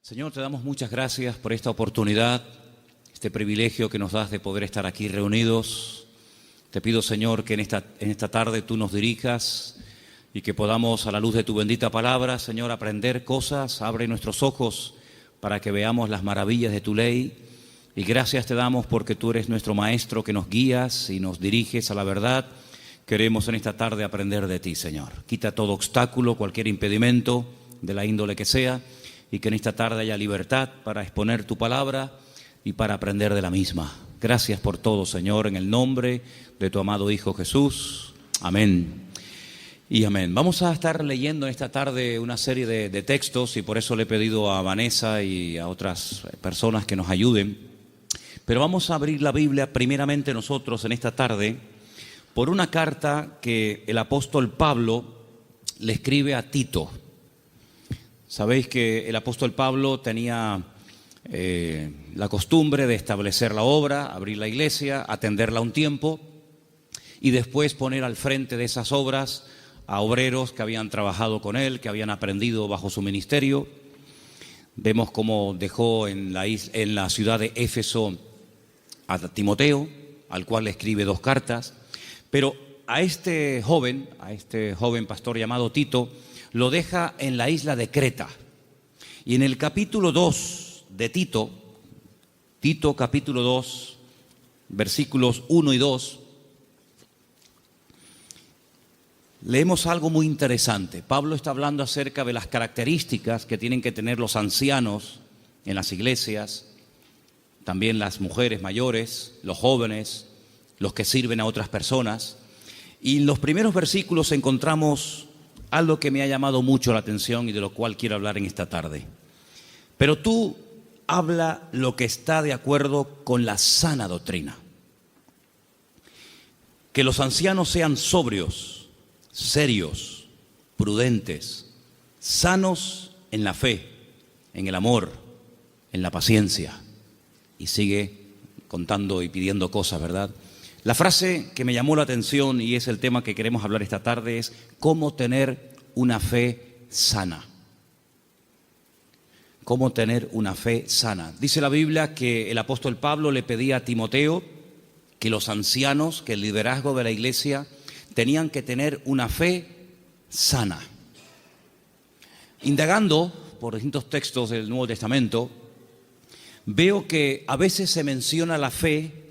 Señor, te damos muchas gracias por esta oportunidad, este privilegio que nos das de poder estar aquí reunidos. Te pido, Señor, que en esta tarde tú nos dirijas y que podamos, a la luz de tu bendita palabra, Señor, aprender cosas. Abre nuestros ojos para que veamos las maravillas de tu ley. Y gracias te damos porque tú eres nuestro maestro, que nos guías y nos diriges a la verdad. Queremos en esta tarde aprender de ti, Señor. Quita todo obstáculo, cualquier impedimento, de la índole que sea, y que en esta tarde haya libertad para exponer tu palabra y para aprender de la misma. Gracias por todo, Señor, en el nombre de tu amado Hijo Jesús. Amén y amén. Vamos a estar leyendo en esta tarde una serie de textos, y por eso le he pedido a Vanessa y a otras personas que nos ayuden. Pero vamos a abrir la Biblia primeramente nosotros en esta tarde por una carta que el apóstol Pablo le escribe a Tito. Sabéis que el apóstol Pablo tenía la costumbre de establecer la obra, abrir la iglesia, atenderla un tiempo y después poner al frente de esas obras a obreros que habían trabajado con él, que habían aprendido bajo su ministerio. Vemos cómo dejó en la ciudad de Éfeso a Timoteo, al cual le escribe 2 cartas, pero a este joven pastor llamado Tito, lo deja en la isla de Creta. Y en el capítulo 2 de Tito capítulo 2, versículos 1 y 2, leemos algo muy interesante. Pablo está hablando acerca de las características que tienen que tener los ancianos en las iglesias, también las mujeres mayores, los jóvenes, los que sirven a otras personas. Y en los primeros versículos encontramos algo que me ha llamado mucho la atención y de lo cual quiero hablar en esta tarde. Pero tú habla lo que está de acuerdo con la sana doctrina. Que los ancianos sean sobrios, serios, prudentes, sanos en la fe, en el amor, en la paciencia. Y sigue contando y pidiendo cosas, ¿verdad? La frase que me llamó la atención, y es el tema que queremos hablar esta tarde, es cómo tener una fe sana. Cómo tener una fe sana. Dice la Biblia que el apóstol Pablo le pedía a Timoteo que los ancianos, que el liderazgo de la iglesia, tenían que tener una fe sana. Indagando por distintos textos del Nuevo Testamento, veo que a veces se menciona la fe,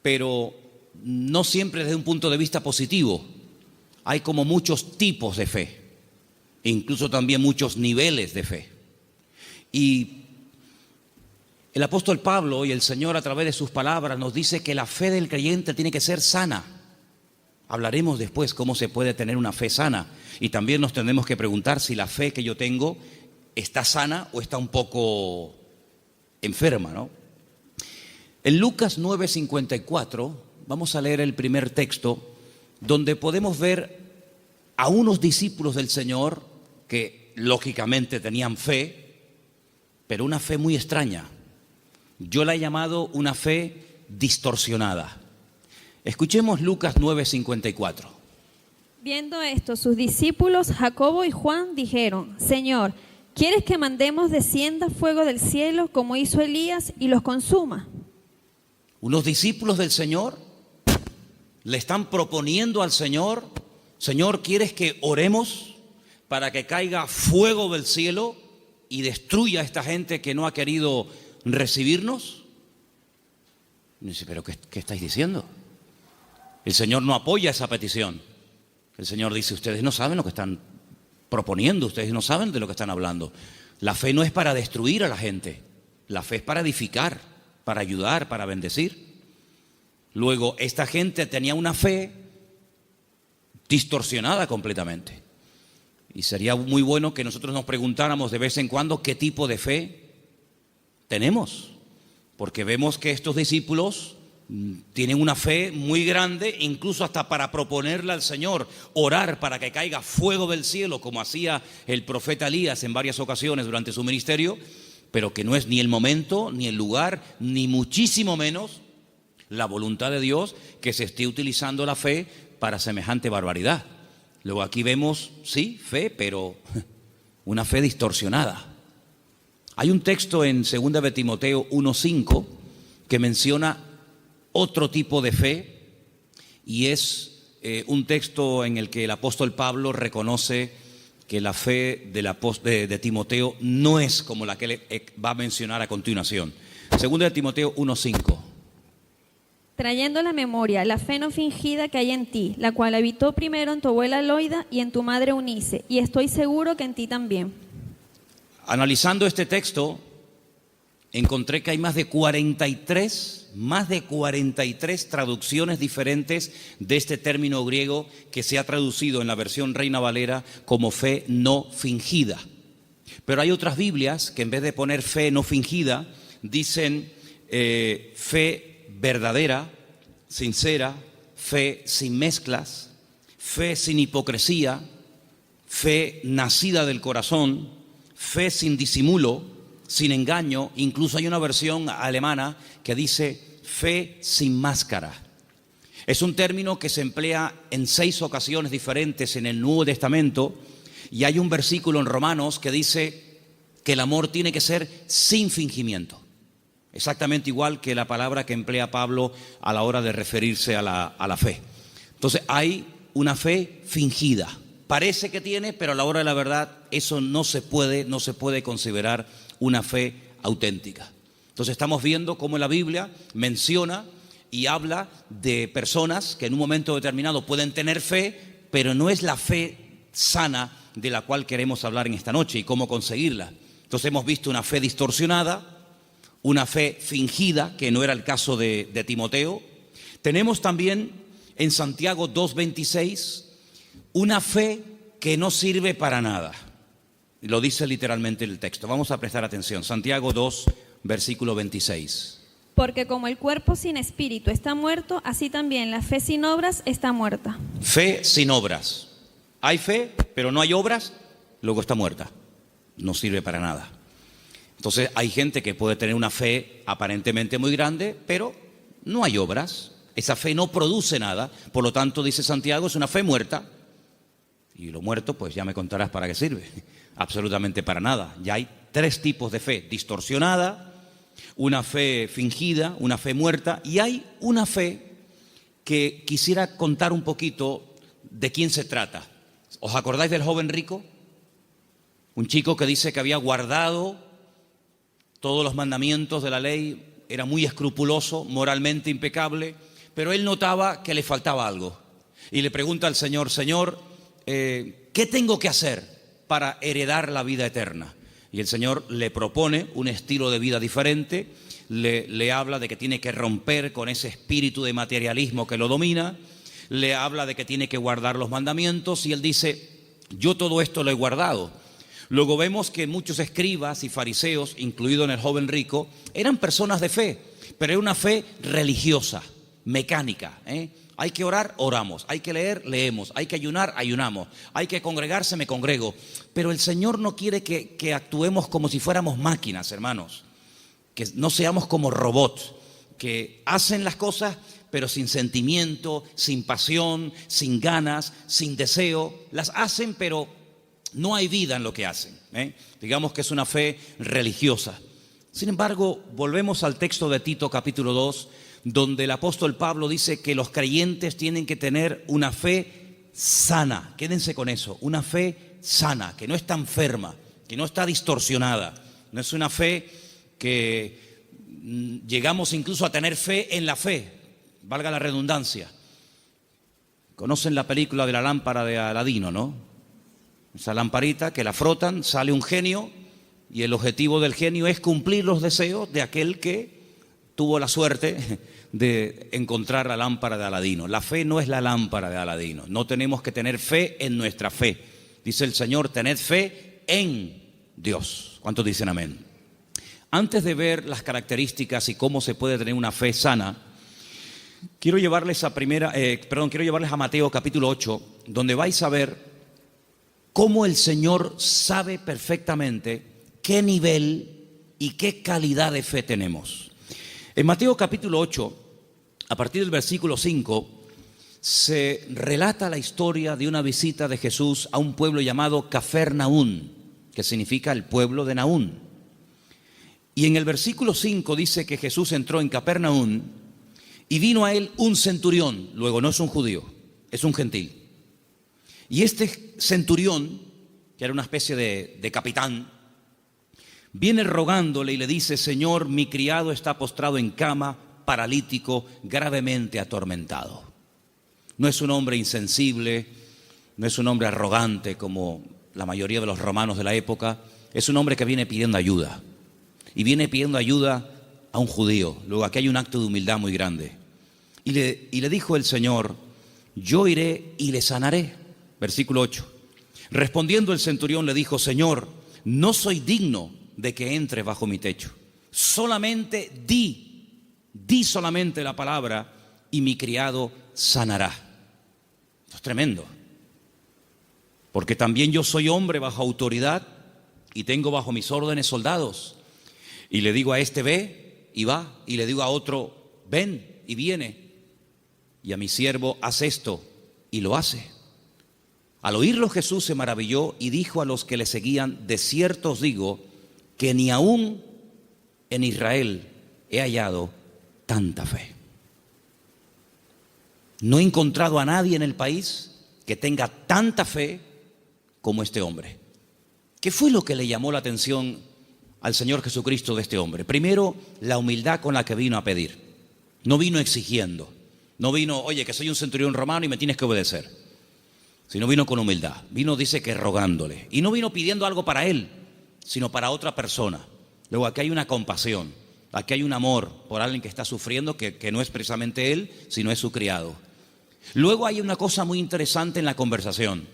pero no siempre desde un punto de vista positivo. Hay como muchos tipos de fe, e incluso también muchos niveles de fe. Y el apóstol Pablo y el Señor, a través de sus palabras, nos dice que la fe del creyente tiene que ser sana. Hablaremos después cómo se puede tener una fe sana, y también nos tendremos que preguntar si la fe que yo tengo está sana o está un poco enferma, ¿no? En Lucas 9:54 vamos a leer el primer texto, donde podemos ver a unos discípulos del Señor que lógicamente tenían fe, pero una fe muy extraña. Yo la he llamado una fe distorsionada. Escuchemos Lucas 9:54. Viendo esto, sus discípulos Jacobo y Juan dijeron: Señor, ¿quieres que mandemos descienda fuego del cielo como hizo Elías y los consuma? Unos discípulos del Señor le están proponiendo al Señor: Señor, ¿quieres que oremos para que caiga fuego del cielo y destruya a esta gente que no ha querido recibirnos? Y dice, ¿pero qué estáis diciendo? El Señor no apoya esa petición. El Señor dice, ustedes no saben lo que están proponiendo, ustedes no saben de lo que están hablando. La fe no es para destruir a la gente, la fe es para edificar, para ayudar, para bendecir. Luego, esta gente tenía una fe distorsionada completamente. Y sería muy bueno que nosotros nos preguntáramos de vez en cuando qué tipo de fe tenemos. Porque vemos que estos discípulos tienen una fe muy grande, incluso hasta para proponerle al Señor orar para que caiga fuego del cielo, como hacía el profeta Elías en varias ocasiones durante su ministerio, pero que no es ni el momento, ni el lugar, ni muchísimo menos la voluntad de Dios que se esté utilizando la fe para semejante barbaridad. Luego aquí vemos, sí, fe, pero una fe distorsionada. Hay un texto en 2 de Timoteo 1:5 que menciona otro tipo de fe y es un texto en el que el apóstol Pablo reconoce que la fe de Timoteo no es como la que él va a mencionar a continuación. 2 de Timoteo 1:5. Trayendo a la memoria la fe no fingida que hay en ti, la cual habitó primero en tu abuela Loida y en tu madre Eunice, y estoy seguro que en ti también. Analizando este texto, encontré que hay más de 43 traducciones diferentes de este término griego que se ha traducido en la versión Reina Valera como fe no fingida. Pero hay otras Biblias que en vez de poner fe no fingida, dicen fe verdadera, sincera, fe sin mezclas, fe sin hipocresía, fe nacida del corazón, fe sin disimulo, sin engaño. Incluso hay una versión alemana que dice fe sin máscara. Es un término que se emplea en 6 ocasiones diferentes en el Nuevo Testamento, y hay un versículo en Romanos que dice que el amor tiene que ser sin fingimiento. Exactamente igual que la palabra que emplea Pablo a la hora de referirse a la fe. Entonces hay una fe fingida. Parece que tiene, pero a la hora de la verdad eso no se puede considerar una fe auténtica. Entonces estamos viendo cómo la Biblia menciona y habla de personas que en un momento determinado pueden tener fe, pero no es la fe sana de la cual queremos hablar en esta noche y cómo conseguirla. Entonces hemos visto una fe distorsionada, una fe fingida, que no era el caso de Timoteo. Tenemos también en Santiago 2:26 una fe que no sirve para nada. Lo dice literalmente el texto. Vamos a prestar atención. Santiago 2, versículo 26. Porque como el cuerpo sin espíritu está muerto, así también la fe sin obras está muerta. Fe sin obras. Hay fe, pero no hay obras, luego está muerta. No sirve para nada. Entonces hay gente que puede tener una fe aparentemente muy grande, pero no hay obras. Esa fe no produce nada. Por lo tanto, dice Santiago, es una fe muerta. Y lo muerto, pues ya me contarás para qué sirve. Absolutamente para nada. Ya hay 3 tipos de fe: distorsionada, una fe fingida, una fe muerta, y hay una fe que quisiera contar un poquito de quién se trata. ¿Os acordáis del joven rico? Un chico que dice que había guardado todos los mandamientos de la ley, era muy escrupuloso, moralmente impecable, pero él notaba que le faltaba algo. Y le pregunta al Señor: Señor, ¿qué tengo que hacer para heredar la vida eterna? Y el Señor le propone un estilo de vida diferente, le habla de que tiene que romper con ese espíritu de materialismo que lo domina, le habla de que tiene que guardar los mandamientos, y él dice: yo todo esto lo he guardado. Luego vemos que muchos escribas y fariseos, incluido en el joven rico, eran personas de fe, pero era una fe religiosa, mecánica. Hay que orar, oramos. Hay que leer, leemos. Hay que ayunar, ayunamos. Hay que congregarse, me congrego. Pero el Señor no quiere que actuemos como si fuéramos máquinas, hermanos. Que no seamos como robots, que hacen las cosas pero sin sentimiento, sin pasión, sin ganas, sin deseo. Las hacen, pero no hay vida en lo que hacen. Digamos que es una fe religiosa. Sin embargo, volvemos al texto de Tito capítulo 2, donde el apóstol Pablo dice que los creyentes tienen que tener una fe sana. Quédense con eso, una fe sana, que no está enferma, que no está distorsionada. No es una fe que llegamos incluso a tener fe en la fe, valga la redundancia. Conocen la película de la lámpara de Aladino, ¿no? Esa lamparita que la frotan, sale un genio, y el objetivo del genio es cumplir los deseos de aquel que tuvo la suerte de encontrar la lámpara de Aladino. La fe no es la lámpara de Aladino. No tenemos que tener fe en nuestra fe. Dice el Señor: tened fe en Dios. ¿Cuántos dicen amén? Antes de ver las características y cómo se puede tener una fe sana, quiero llevarles a Mateo capítulo 8, donde vais a ver cómo el Señor sabe perfectamente qué nivel y qué calidad de fe tenemos. En Mateo capítulo 8, a partir del versículo 5, se relata la historia de una visita de Jesús a un pueblo llamado Cafarnaún, que significa el pueblo de Naún. Y en el versículo 5 dice que Jesús entró en Capernaum y vino a él un centurión. Luego, no es un judío, es un gentil. Y este centurión, que era una especie de capitán, viene rogándole y le dice: Señor, mi criado está postrado en cama, paralítico, gravemente atormentado. No es un hombre insensible, no es un hombre arrogante como la mayoría de los romanos de la época. Es un hombre que viene pidiendo ayuda. Y viene pidiendo ayuda a un judío. Luego aquí hay un acto de humildad muy grande. Y le dijo el Señor: yo iré y le sanaré. Versículo 8. Respondiendo el centurión le dijo: Señor, no soy digno de que entre bajo mi techo. Solamente di solamente la palabra y mi criado sanará. Esto es tremendo. Porque también yo soy hombre bajo autoridad y tengo bajo mis órdenes soldados. Y le digo a este: ve y va. Y le digo a otro: ven y viene. Y a mi siervo: haz esto, y lo hace. Al oírlo Jesús se maravilló y dijo a los que le seguían: de cierto os digo que ni aún en Israel he hallado tanta fe. No he encontrado a nadie en el país que tenga tanta fe como este hombre. ¿Qué fue lo que le llamó la atención al Señor Jesucristo de este hombre? Primero, la humildad con la que vino a pedir. No vino exigiendo. No vino: oye, que soy un centurión romano y me tienes que obedecer. Sino vino con humildad. Vino, dice, que rogándole. Y no vino pidiendo algo para él, sino para otra persona. Luego aquí hay una compasión. Aquí hay un amor por alguien que está sufriendo, que no es precisamente él, sino es su criado. Luego hay una cosa muy interesante en la conversación.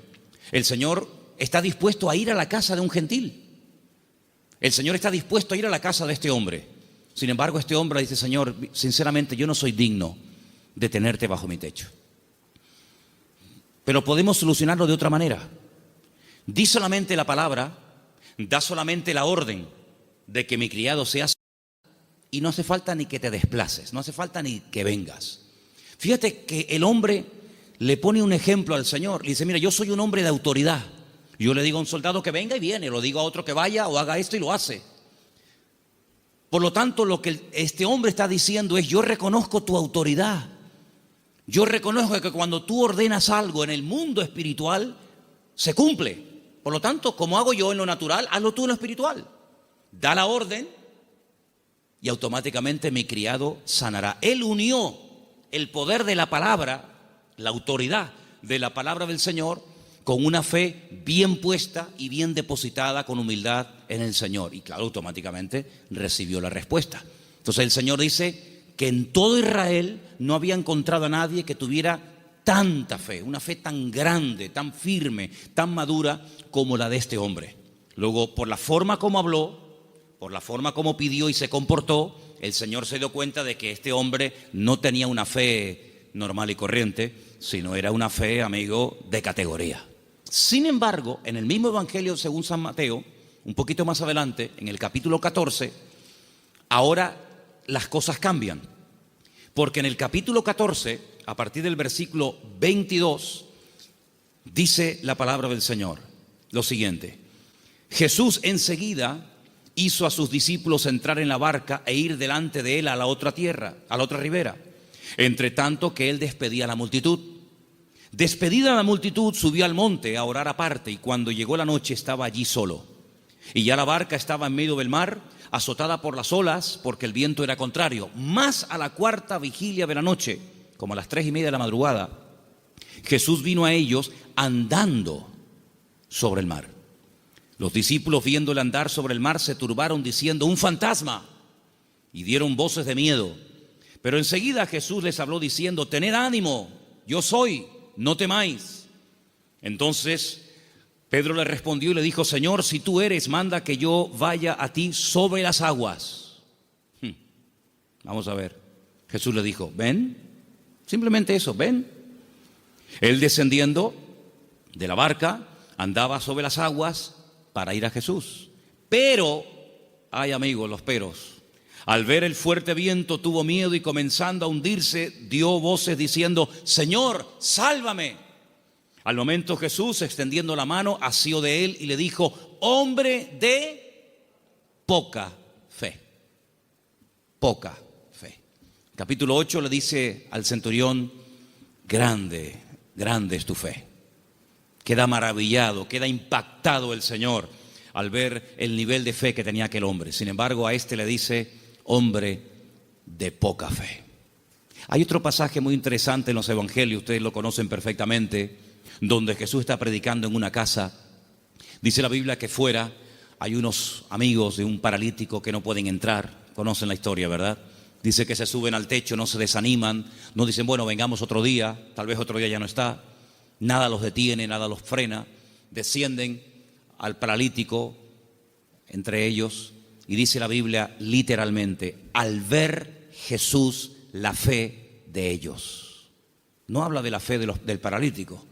El Señor está dispuesto a ir a la casa de un gentil. El Señor está dispuesto a ir a la casa de este hombre. Sin embargo, este hombre dice: Señor, sinceramente yo no soy digno de tenerte bajo mi techo. Pero podemos solucionarlo de otra manera. Di solamente la palabra, da solamente la orden de que mi criado sea sanado, y no hace falta ni que te desplaces, no hace falta ni que vengas. Fíjate que el hombre le pone un ejemplo al Señor. Le dice: mira, yo soy un hombre de autoridad. Yo le digo a un soldado que venga y viene, lo digo a otro que vaya o haga esto y lo hace. Por lo tanto, lo que este hombre está diciendo es: yo reconozco tu autoridad. Yo reconozco que cuando tú ordenas algo en el mundo espiritual, se cumple. Por lo tanto, como hago yo en lo natural, hazlo tú en lo espiritual. Da la orden y automáticamente mi criado sanará. Él unió el poder de la palabra, la autoridad de la palabra del Señor, con una fe bien puesta y bien depositada con humildad en el Señor. Y claro, automáticamente recibió la respuesta. Entonces el Señor dice que en todo Israel no había encontrado a nadie que tuviera tanta fe, una fe tan grande, tan firme, tan madura como la de este hombre. Luego, por la forma como habló, por la forma como pidió y se comportó, el Señor se dio cuenta de que este hombre no tenía una fe normal y corriente, sino era una fe, amigo, de categoría. Sin embargo, en el mismo Evangelio según San Mateo, un poquito más adelante, en el capítulo 14, ahora las cosas cambian. Porque en el capítulo 14, a partir del versículo 22, dice la palabra del Señor lo siguiente: Jesús enseguida hizo a sus discípulos entrar en la barca e ir delante de él a la otra tierra, a la otra ribera, entre tanto que él despedía a la multitud. Despedida la multitud, subió al monte a orar aparte, y cuando llegó la noche estaba allí solo. Y ya la barca estaba en medio del mar, azotada por las olas, porque el viento era contrario. Más a la cuarta vigilia de la noche, como a las 3:30 de la madrugada, Jesús vino a ellos andando sobre el mar. Los discípulos, viéndole andar sobre el mar, se turbaron diciendo: ¡un fantasma! Y dieron voces de miedo. Pero enseguida Jesús les habló diciendo: tened ánimo, yo soy, no temáis. Entonces Pedro le respondió y le dijo: Señor, si tú eres, manda que yo vaya a ti sobre las aguas. Vamos a ver. Jesús le dijo: ven. Simplemente eso, ven. Él, descendiendo de la barca, andaba sobre las aguas para ir a Jesús. Pero, ay amigos, los peros. Al ver el fuerte viento tuvo miedo y, comenzando a hundirse, dio voces diciendo: Señor, sálvame. Al momento Jesús, extendiendo la mano, asió de él y le dijo: hombre de poca fe. poca fe. Capítulo 8 le dice al centurión, grande, grande es tu fe. Queda maravillado, queda impactado el Señor al ver el nivel de fe que tenía aquel hombre. Sin embargo, a este le dice, hombre de poca fe. Hay otro pasaje muy interesante en los evangelios, ustedes lo conocen perfectamente, donde Jesús está predicando en una casa. Dice la Biblia que fuera hay unos amigos de un paralítico que no pueden entrar. Conocen la historia, ¿verdad? Dice que se suben al techo, no se desaniman, no dicen, bueno, vengamos otro día, tal vez otro día ya no está. Nada los detiene, nada los frena. Descienden al paralítico entre ellos y dice la Biblia literalmente, al ver Jesús la fe de ellos. No habla de la fe del paralítico.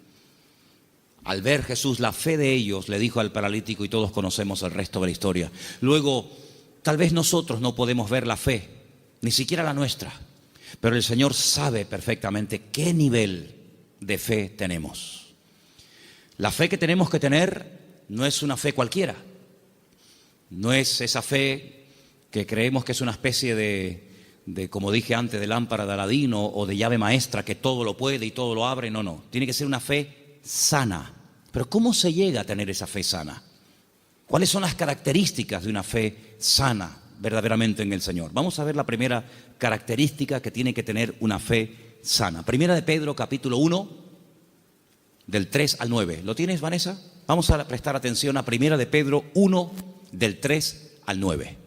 Al ver Jesús la fe de ellos, le dijo al paralítico, y todos conocemos el resto de la historia. Luego, tal vez nosotros no podemos ver la fe, ni siquiera la nuestra, pero el Señor sabe perfectamente qué nivel de fe tenemos. La fe que tenemos que tener no es una fe cualquiera. No es esa fe que creemos que es una especie de como dije antes, de lámpara de Aladino o de llave maestra que todo lo puede y todo lo abre. No, no. Tiene que ser una fe sana. Pero ¿cómo se llega a tener esa fe sana? ¿Cuáles son las características de una fe sana verdaderamente en el Señor? Vamos a ver la primera característica que tiene que tener una fe sana. Primera de Pedro, capítulo 1, del 3 al 9. ¿Lo tienes, Vanessa? Vamos a prestar atención a Primera de Pedro 1, del 3 al 9.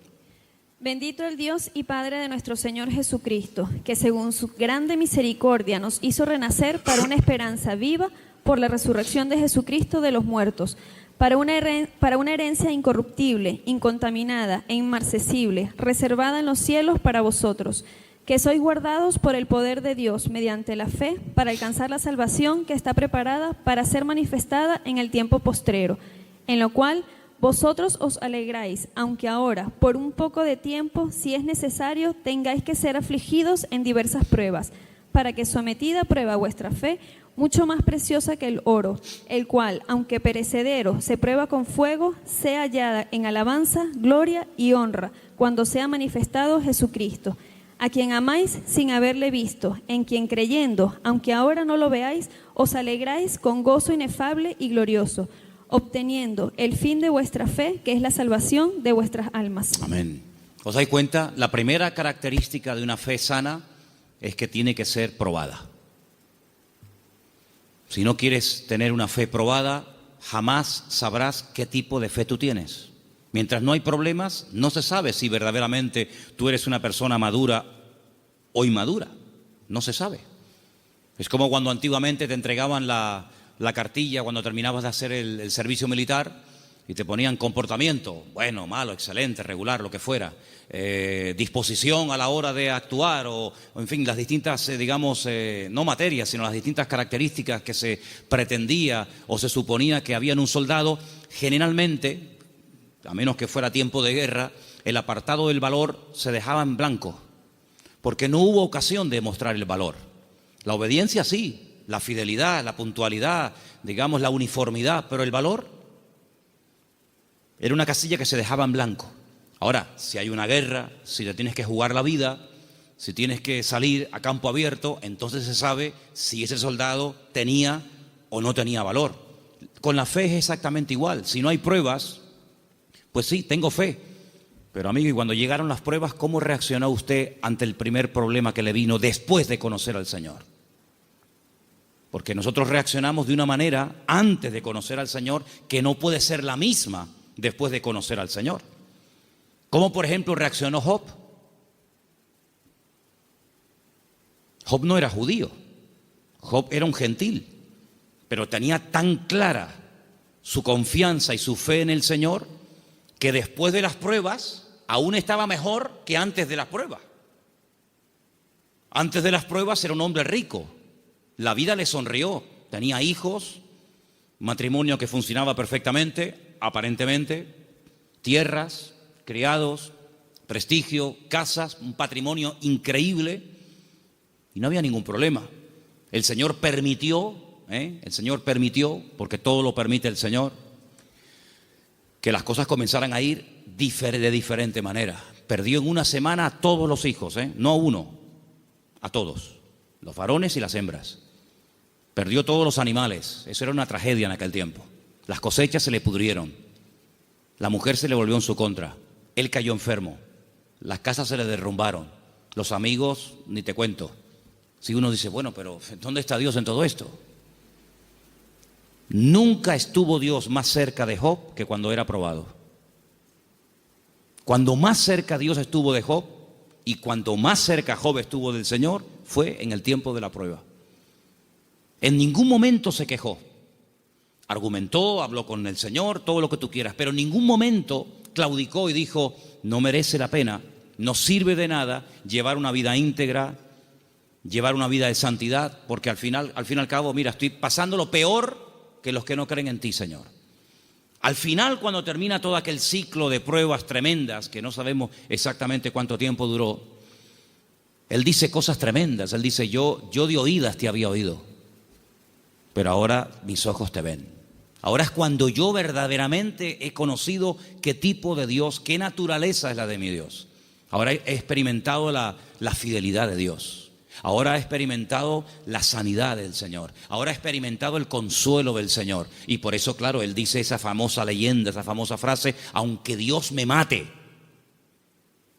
Bendito el Dios y Padre de nuestro Señor Jesucristo, que según su grande misericordia nos hizo renacer para una esperanza viva por la resurrección de Jesucristo de los muertos, para una herencia incorruptible, incontaminada e inmarcesible, reservada en los cielos para vosotros, que sois guardados por el poder de Dios mediante la fe para alcanzar la salvación que está preparada para ser manifestada en el tiempo postrero, en lo cual vosotros os alegráis, aunque ahora, por un poco de tiempo, si es necesario, tengáis que ser afligidos en diversas pruebas, para que sometida a prueba vuestra fe, mucho más preciosa que el oro, el cual, aunque perecedero, se prueba con fuego, sea hallada en alabanza, gloria y honra, cuando sea manifestado Jesucristo, a quien amáis sin haberle visto, en quien creyendo, aunque ahora no lo veáis, os alegráis con gozo inefable y glorioso, obteniendo el fin de vuestra fe, que es la salvación de vuestras almas. Amén. ¿Os dais cuenta? La primera característica de una fe sana es que tiene que ser probada. Si no quieres tener una fe probada, jamás sabrás qué tipo de fe tú tienes. Mientras no hay problemas, no se sabe si verdaderamente tú eres una persona madura o inmadura. No se sabe. Es como cuando antiguamente te entregaban la cartilla cuando terminabas de hacer el servicio militar y te ponían comportamiento, bueno, malo, excelente, regular, lo que fuera, disposición a la hora de actuar o en fin, las distintas, digamos, no materias, sino las distintas características que se pretendía o se suponía que había en un soldado. Generalmente, a menos que fuera tiempo de guerra, el apartado del valor se dejaba en blanco, porque no hubo ocasión de mostrar el valor. La obediencia sí, la fidelidad, la puntualidad, digamos la uniformidad, pero el valor era una casilla que se dejaba en blanco. Ahora, si hay una guerra, si te tienes que jugar la vida, si tienes que salir a campo abierto, entonces se sabe si ese soldado tenía o no tenía valor. Con la fe es exactamente igual. Si no hay pruebas, pues sí, tengo fe. Pero amigo, y cuando llegaron las pruebas, ¿cómo reaccionó usted ante el primer problema que le vino después de conocer al Señor? Porque nosotros reaccionamos de una manera antes de conocer al Señor que no puede ser la misma después de conocer al Señor. ¿Cómo, por ejemplo, reaccionó Job? Job no era judío. Job era un gentil, pero tenía tan clara su confianza y su fe en el Señor que después de las pruebas aún estaba mejor que antes de las pruebas. Antes de las pruebas era un hombre rico. La vida le sonrió, tenía hijos, matrimonio que funcionaba perfectamente, aparentemente, tierras, criados, prestigio, casas, un patrimonio increíble y no había ningún problema. El Señor permitió, porque todo lo permite el Señor, que las cosas comenzaran a ir de diferente manera. Perdió en una semana a todos los hijos, no a uno, a todos, los varones y las hembras. Perdió todos los animales. Eso era una tragedia en aquel tiempo. Las cosechas se le pudrieron. La mujer se le volvió en su contra. Él cayó enfermo. Las casas se le derrumbaron. Los amigos, ni te cuento. Si uno dice, bueno, pero ¿dónde está Dios en todo esto? Nunca estuvo Dios más cerca de Job que cuando era probado. Cuando más cerca Dios estuvo de Job y cuando más cerca Job estuvo del Señor fue en el tiempo de la prueba. En ningún momento se quejó. Argumentó, habló con el Señor, todo lo que tú quieras, pero en ningún momento claudicó y dijo, no merece la pena, no sirve de nada llevar una vida íntegra, llevar una vida de santidad, porque al fin y al cabo, mira, estoy pasando lo peor que los que no creen en ti, Señor. Al final, cuando termina todo aquel ciclo de pruebas tremendas, que no sabemos exactamente cuánto tiempo duró, Él dice cosas tremendas. Él dice, yo de oídas te había oído, pero ahora mis ojos te ven. Ahora es cuando yo verdaderamente he conocido qué tipo de Dios, qué naturaleza es la de mi Dios. Ahora he experimentado la fidelidad de Dios. Ahora he experimentado la sanidad del Señor. Ahora he experimentado el consuelo del Señor. Y por eso, claro, Él dice esa famosa leyenda, esa famosa frase, aunque Dios me mate,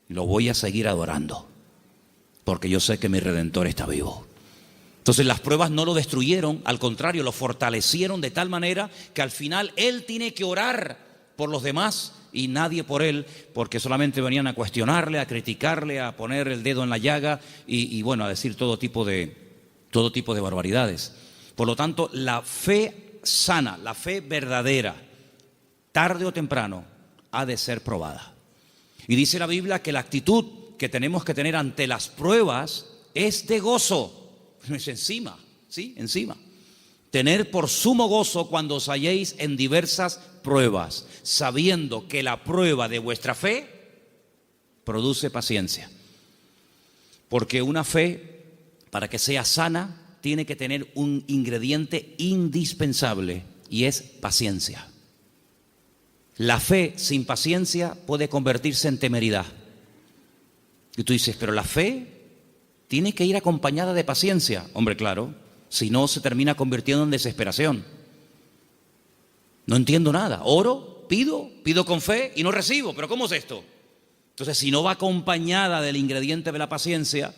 lo voy a seguir adorando, porque yo sé que mi Redentor está vivo. Entonces las pruebas no lo destruyeron, al contrario, lo fortalecieron de tal manera que al final Él tiene que orar por los demás y nadie por Él, porque solamente venían a cuestionarle, a criticarle, a poner el dedo en la llaga y bueno, a decir todo tipo de barbaridades. Por lo tanto, la fe sana, la fe verdadera, tarde o temprano, ha de ser probada. Y dice la Biblia que la actitud que tenemos que tener ante las pruebas es de gozo. No es encima, ¿sí? Encima. Tener por sumo gozo cuando os halléis en diversas pruebas, sabiendo que la prueba de vuestra fe produce paciencia. Porque una fe, para que sea sana, tiene que tener un ingrediente indispensable y es paciencia. La fe sin paciencia puede convertirse en temeridad. Y tú dices, pero la fe tiene que ir acompañada de paciencia. Hombre, claro, si no se termina convirtiendo en desesperación. No entiendo nada. Oro, pido con fe y no recibo. ¿Pero cómo es esto? Entonces, si no va acompañada del ingrediente de la paciencia,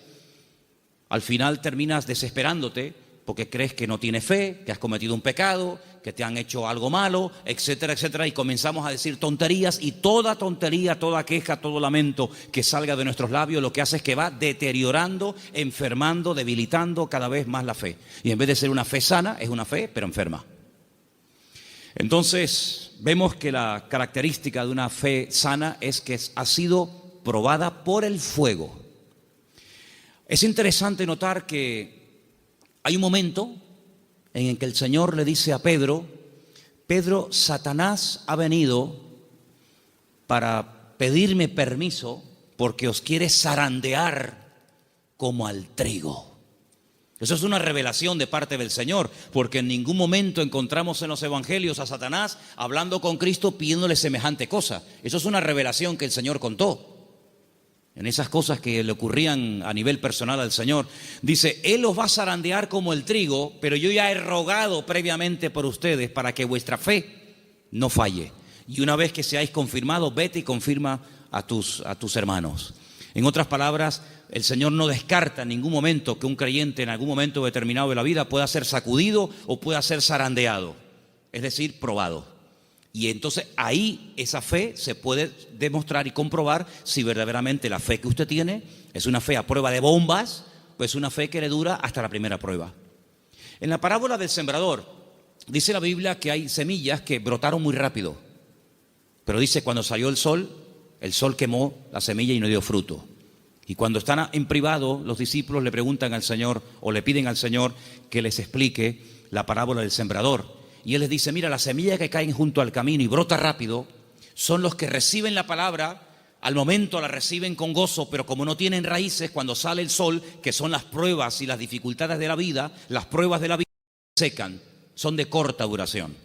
al final terminas desesperándote porque crees que no tienes fe, que has cometido un pecado, que te han hecho algo malo, etcétera, etcétera, y comenzamos a decir tonterías, y toda tontería, toda queja, todo lamento que salga de nuestros labios lo que hace es que va deteriorando, enfermando, debilitando cada vez más la fe. Y en vez de ser una fe sana, es una fe pero enferma. Entonces vemos que la característica de una fe sana es que ha sido probada por el fuego. Es interesante notar que hay un momento en el que el Señor le dice a Pedro, Pedro, Satanás ha venido para pedirme permiso porque os quiere zarandear como al trigo. Eso es una revelación de parte del Señor, porque en ningún momento encontramos en los evangelios a Satanás hablando con Cristo pidiéndole semejante cosa. Eso es una revelación que el Señor contó. En esas cosas que le ocurrían a nivel personal al Señor, dice, Él os va a zarandear como el trigo, pero yo ya he rogado previamente por ustedes para que vuestra fe no falle. Y una vez que seáis confirmados, vete y confirma a tus hermanos. En otras palabras, el Señor no descarta en ningún momento que un creyente en algún momento determinado de la vida pueda ser sacudido o pueda ser zarandeado, es decir, probado. Y entonces ahí esa fe se puede demostrar y comprobar si verdaderamente la fe que usted tiene es una fe a prueba de bombas o es una fe que le dura hasta la primera prueba. En la parábola del sembrador dice la Biblia que hay semillas que brotaron muy rápido, pero dice cuando salió el sol quemó la semilla y no dio fruto. Y cuando están en privado, los discípulos le preguntan al Señor o le piden al Señor que les explique la parábola del sembrador. Y Él les dice, mira, las semillas que caen junto al camino y brota rápido son los que reciben la palabra, al momento la reciben con gozo, pero como no tienen raíces, cuando sale el sol, que son las pruebas y las dificultades de la vida, las pruebas de la vida secan, son de corta duración.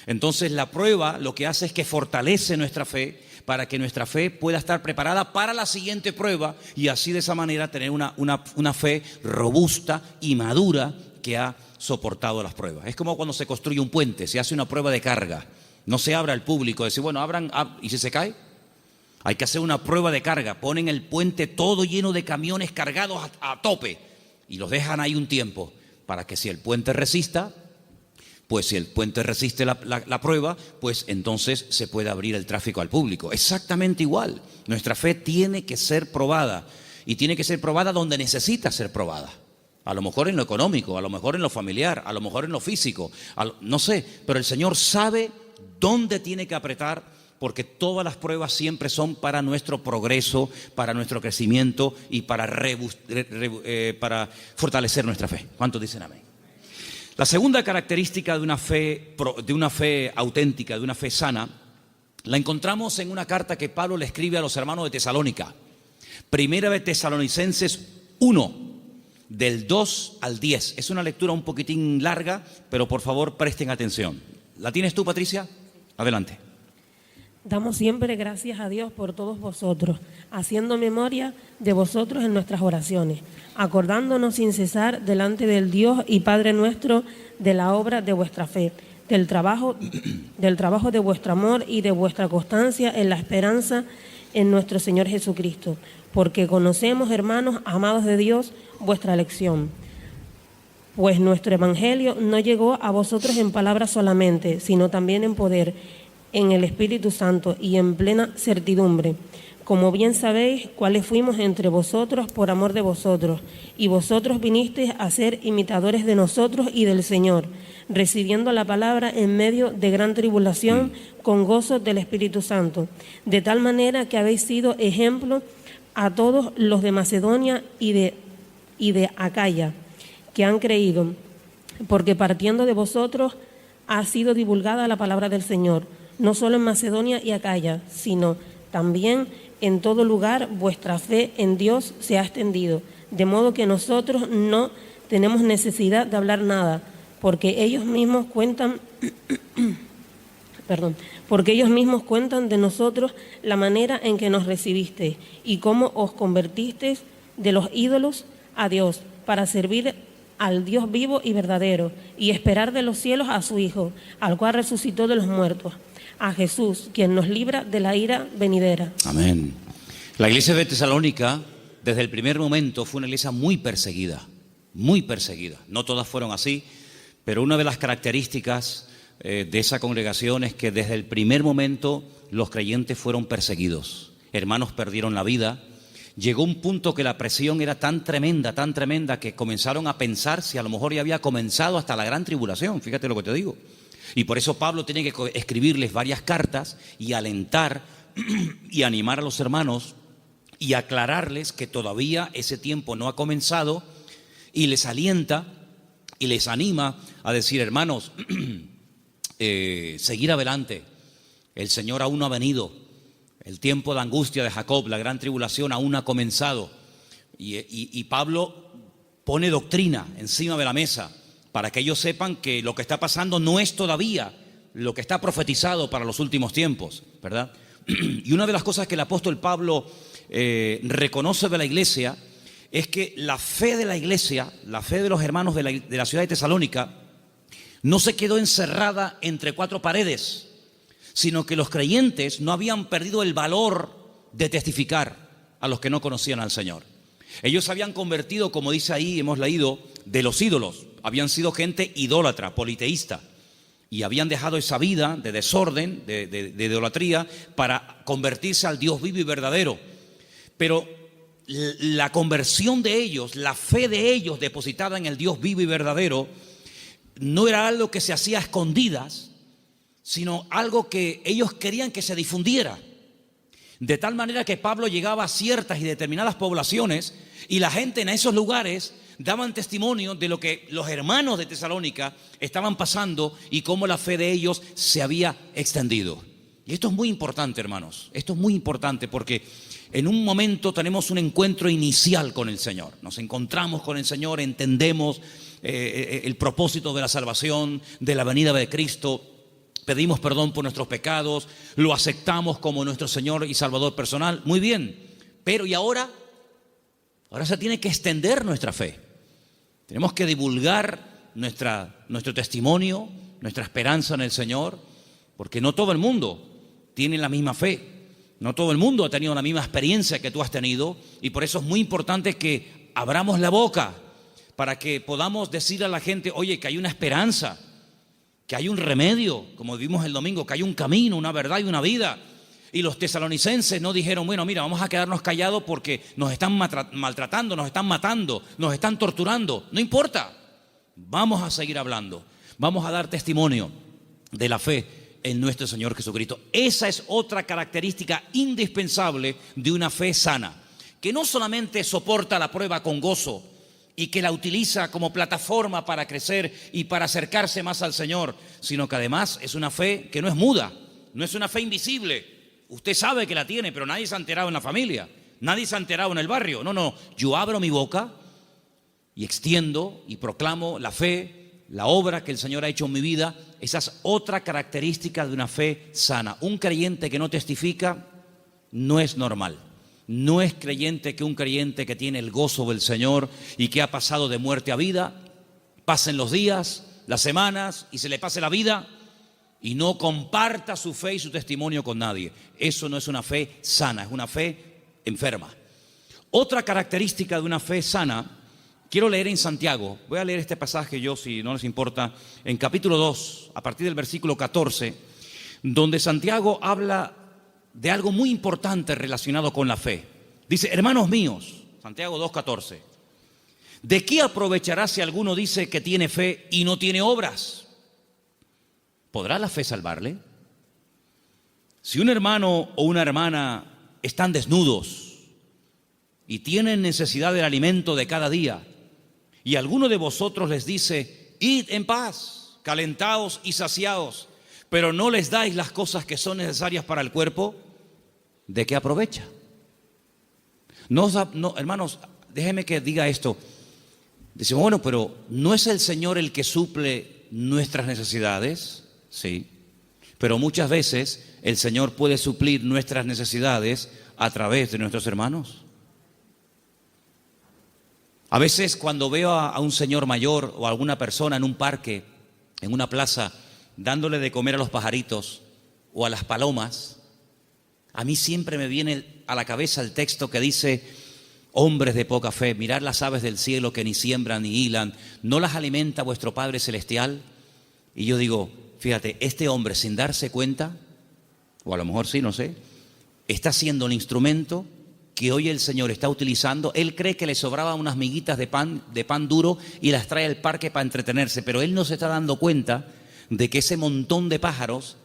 Entonces la prueba lo que hace es que fortalece nuestra fe, para que nuestra fe pueda estar preparada para la siguiente prueba y así de esa manera tener una fe robusta y madura que ha soportado las pruebas. Es como cuando se construye un puente, se hace una prueba de carga. No se abre al público, decir, bueno, abran, ¿y si se cae? Hay que hacer una prueba de carga. Ponen el puente todo lleno de camiones cargados a tope y los dejan ahí un tiempo para que si el puente resista, pues si el puente resiste la prueba, pues entonces se puede abrir el tráfico al público. Exactamente igual. Nuestra fe tiene que ser probada y tiene que ser probada donde necesita ser probada. A lo mejor en lo económico, a lo mejor en lo familiar, a lo mejor en lo físico, no sé, pero el Señor sabe dónde tiene que apretar, porque todas las pruebas siempre son para nuestro progreso, para nuestro crecimiento y para fortalecer nuestra fe. ¿Cuántos dicen amén? La segunda característica de una fe auténtica, de una fe sana, la encontramos en una carta que Pablo le escribe a los hermanos de Tesalónica. Primera de Tesalonicenses 1, del 2 al 10. Es una lectura un poquitín larga, pero por favor presten atención. ¿La tienes tú, Patricia? Adelante. Damos siempre gracias a Dios por todos vosotros, haciendo memoria de vosotros en nuestras oraciones, acordándonos sin cesar delante del Dios y Padre nuestro de la obra de vuestra fe, del trabajo de vuestro amor y de vuestra constancia en la esperanza en nuestro Señor Jesucristo, porque conocemos, hermanos amados de Dios, vuestra elección. Pues nuestro evangelio no llegó a vosotros en palabras solamente, sino también en poder, en el Espíritu Santo y en plena certidumbre. Como bien sabéis, cuáles fuimos entre vosotros por amor de vosotros, y vosotros vinisteis a ser imitadores de nosotros y del Señor, recibiendo la palabra en medio de gran tribulación con gozo del Espíritu Santo, de tal manera que habéis sido ejemplo a todos los de Macedonia y de Acaya, que han creído, porque partiendo de vosotros ha sido divulgada la palabra del Señor, no solo en Macedonia y Acaya, sino también en todo lugar vuestra fe en Dios se ha extendido, de modo que nosotros no tenemos necesidad de hablar nada, porque ellos mismos cuentan de nosotros la manera en que nos recibisteis y cómo os convertisteis de los ídolos a Dios, para servir al Dios vivo y verdadero, y esperar de los cielos a su Hijo, al cual resucitó de los muertos, a Jesús, quien nos libra de la ira venidera. Amén. La iglesia de Tesalónica, desde el primer momento, fue una iglesia muy perseguida, muy perseguida. No todas fueron así, pero una de las características de esa congregación es que desde el primer momento los creyentes fueron perseguidos. Hermanos perdieron la vida. Llegó un punto que la presión era tan tremenda, que comenzaron a pensar si a lo mejor ya había comenzado hasta la gran tribulación. Fíjate lo que te digo. Y por eso Pablo tiene que escribirles varias cartas y alentar y animar a los hermanos y aclararles que todavía ese tiempo no ha comenzado, y les alienta y les anima a decir, hermanos, seguir adelante. El Señor aún no ha venido. El tiempo de angustia de Jacob, la gran tribulación aún no ha comenzado. Y Pablo pone doctrina encima de la mesa para que ellos sepan que lo que está pasando no es todavía lo que está profetizado para los últimos tiempos, ¿verdad? Y una de las cosas que el apóstol Pablo reconoce de la iglesia es que la fe de la iglesia, la fe de los hermanos de la ciudad de Tesalónica, no se quedó encerrada entre cuatro paredes, sino que los creyentes no habían perdido el valor de testificar a los que no conocían al Señor. Ellos se habían convertido, como dice ahí, hemos leído, de los ídolos. Habían sido gente idólatra, politeísta, y habían dejado esa vida de desorden, de idolatría, para convertirse al Dios vivo y verdadero. Pero la conversión de ellos, la fe de ellos depositada en el Dios vivo y verdadero, no era algo que se hacía a escondidas, sino algo que ellos querían que se difundiera. De tal manera que Pablo llegaba a ciertas y determinadas poblaciones y la gente en esos lugares daban testimonio de lo que los hermanos de Tesalónica estaban pasando y cómo la fe de ellos se había extendido. Y esto es muy importante, hermanos. Esto es muy importante porque en un momento tenemos un encuentro inicial con el Señor. Nos encontramos con el Señor, entendemos el propósito de la salvación, de la venida de Cristo. pedimos perdón por nuestros pecados, lo aceptamos como nuestro Señor y Salvador personal. Muy bien, pero ¿y ahora? Ahora se tiene que extender nuestra fe. Tenemos que divulgar nuestro testimonio, nuestra esperanza en el Señor, porque no todo el mundo tiene la misma fe. No todo el mundo ha tenido la misma experiencia que tú has tenido, y por eso es muy importante que abramos la boca para que podamos decir a la gente, oye, que hay una esperanza, que hay un remedio, como vimos el domingo, que hay un camino, una verdad y una vida. Y los tesalonicenses no dijeron, bueno, mira, vamos a quedarnos callados porque nos están maltratando, nos están matando, nos están torturando. No importa, vamos a seguir hablando, vamos a dar testimonio de la fe en nuestro Señor Jesucristo. Esa es otra característica indispensable de una fe sana, que no solamente soporta la prueba con gozo y que la utiliza como plataforma para crecer y para acercarse más al Señor, sino que además es una fe que no es muda, no es una fe invisible. Usted sabe que la tiene, pero nadie se ha enterado en la familia, nadie se ha enterado en el barrio. No, yo abro mi boca y extiendo y proclamo la fe, la obra que el Señor ha hecho en mi vida. Esa es otra característica de una fe sana. Un creyente que no testifica no es normal. No es creyente que un creyente que tiene el gozo del Señor y que ha pasado de muerte a vida, pasen los días, las semanas y se le pase la vida y no comparta su fe y su testimonio con nadie. Eso no es una fe sana, es una fe enferma. Otra característica de una fe sana, quiero leer en Santiago, voy a leer este pasaje yo, si no les importa, en capítulo 2, a partir del versículo 14, donde Santiago habla de algo muy importante relacionado con la fe. Dice, hermanos míos, Santiago 2:14, ¿de qué aprovechará si alguno dice que tiene fe y no tiene obras? ¿Podrá la fe salvarle? Si un hermano o una hermana están desnudos y tienen necesidad del alimento de cada día, y alguno de vosotros les dice, id en paz, calentaos y saciaos, pero no les dais las cosas que son necesarias para el cuerpo, ¿de qué aprovecha? No, hermanos, déjenme que diga esto. Decimos, bueno, pero ¿no es el Señor el que suple nuestras necesidades? Sí, pero muchas veces el Señor puede suplir nuestras necesidades a través de nuestros hermanos. A veces cuando veo a un señor mayor o a alguna persona en un parque, en una plaza, dándole de comer a los pajaritos o a las palomas, a mí siempre me viene a la cabeza el texto que dice, hombres de poca fe, mirad las aves del cielo que ni siembran ni hilan, ¿no las alimenta vuestro Padre Celestial? Y yo digo, fíjate, este hombre sin darse cuenta, o a lo mejor sí, no sé, está siendo un instrumento que hoy el Señor está utilizando. Él cree que le sobraban unas miguitas de pan duro y las trae al parque para entretenerse, pero él no se está dando cuenta de que ese montón de pájaros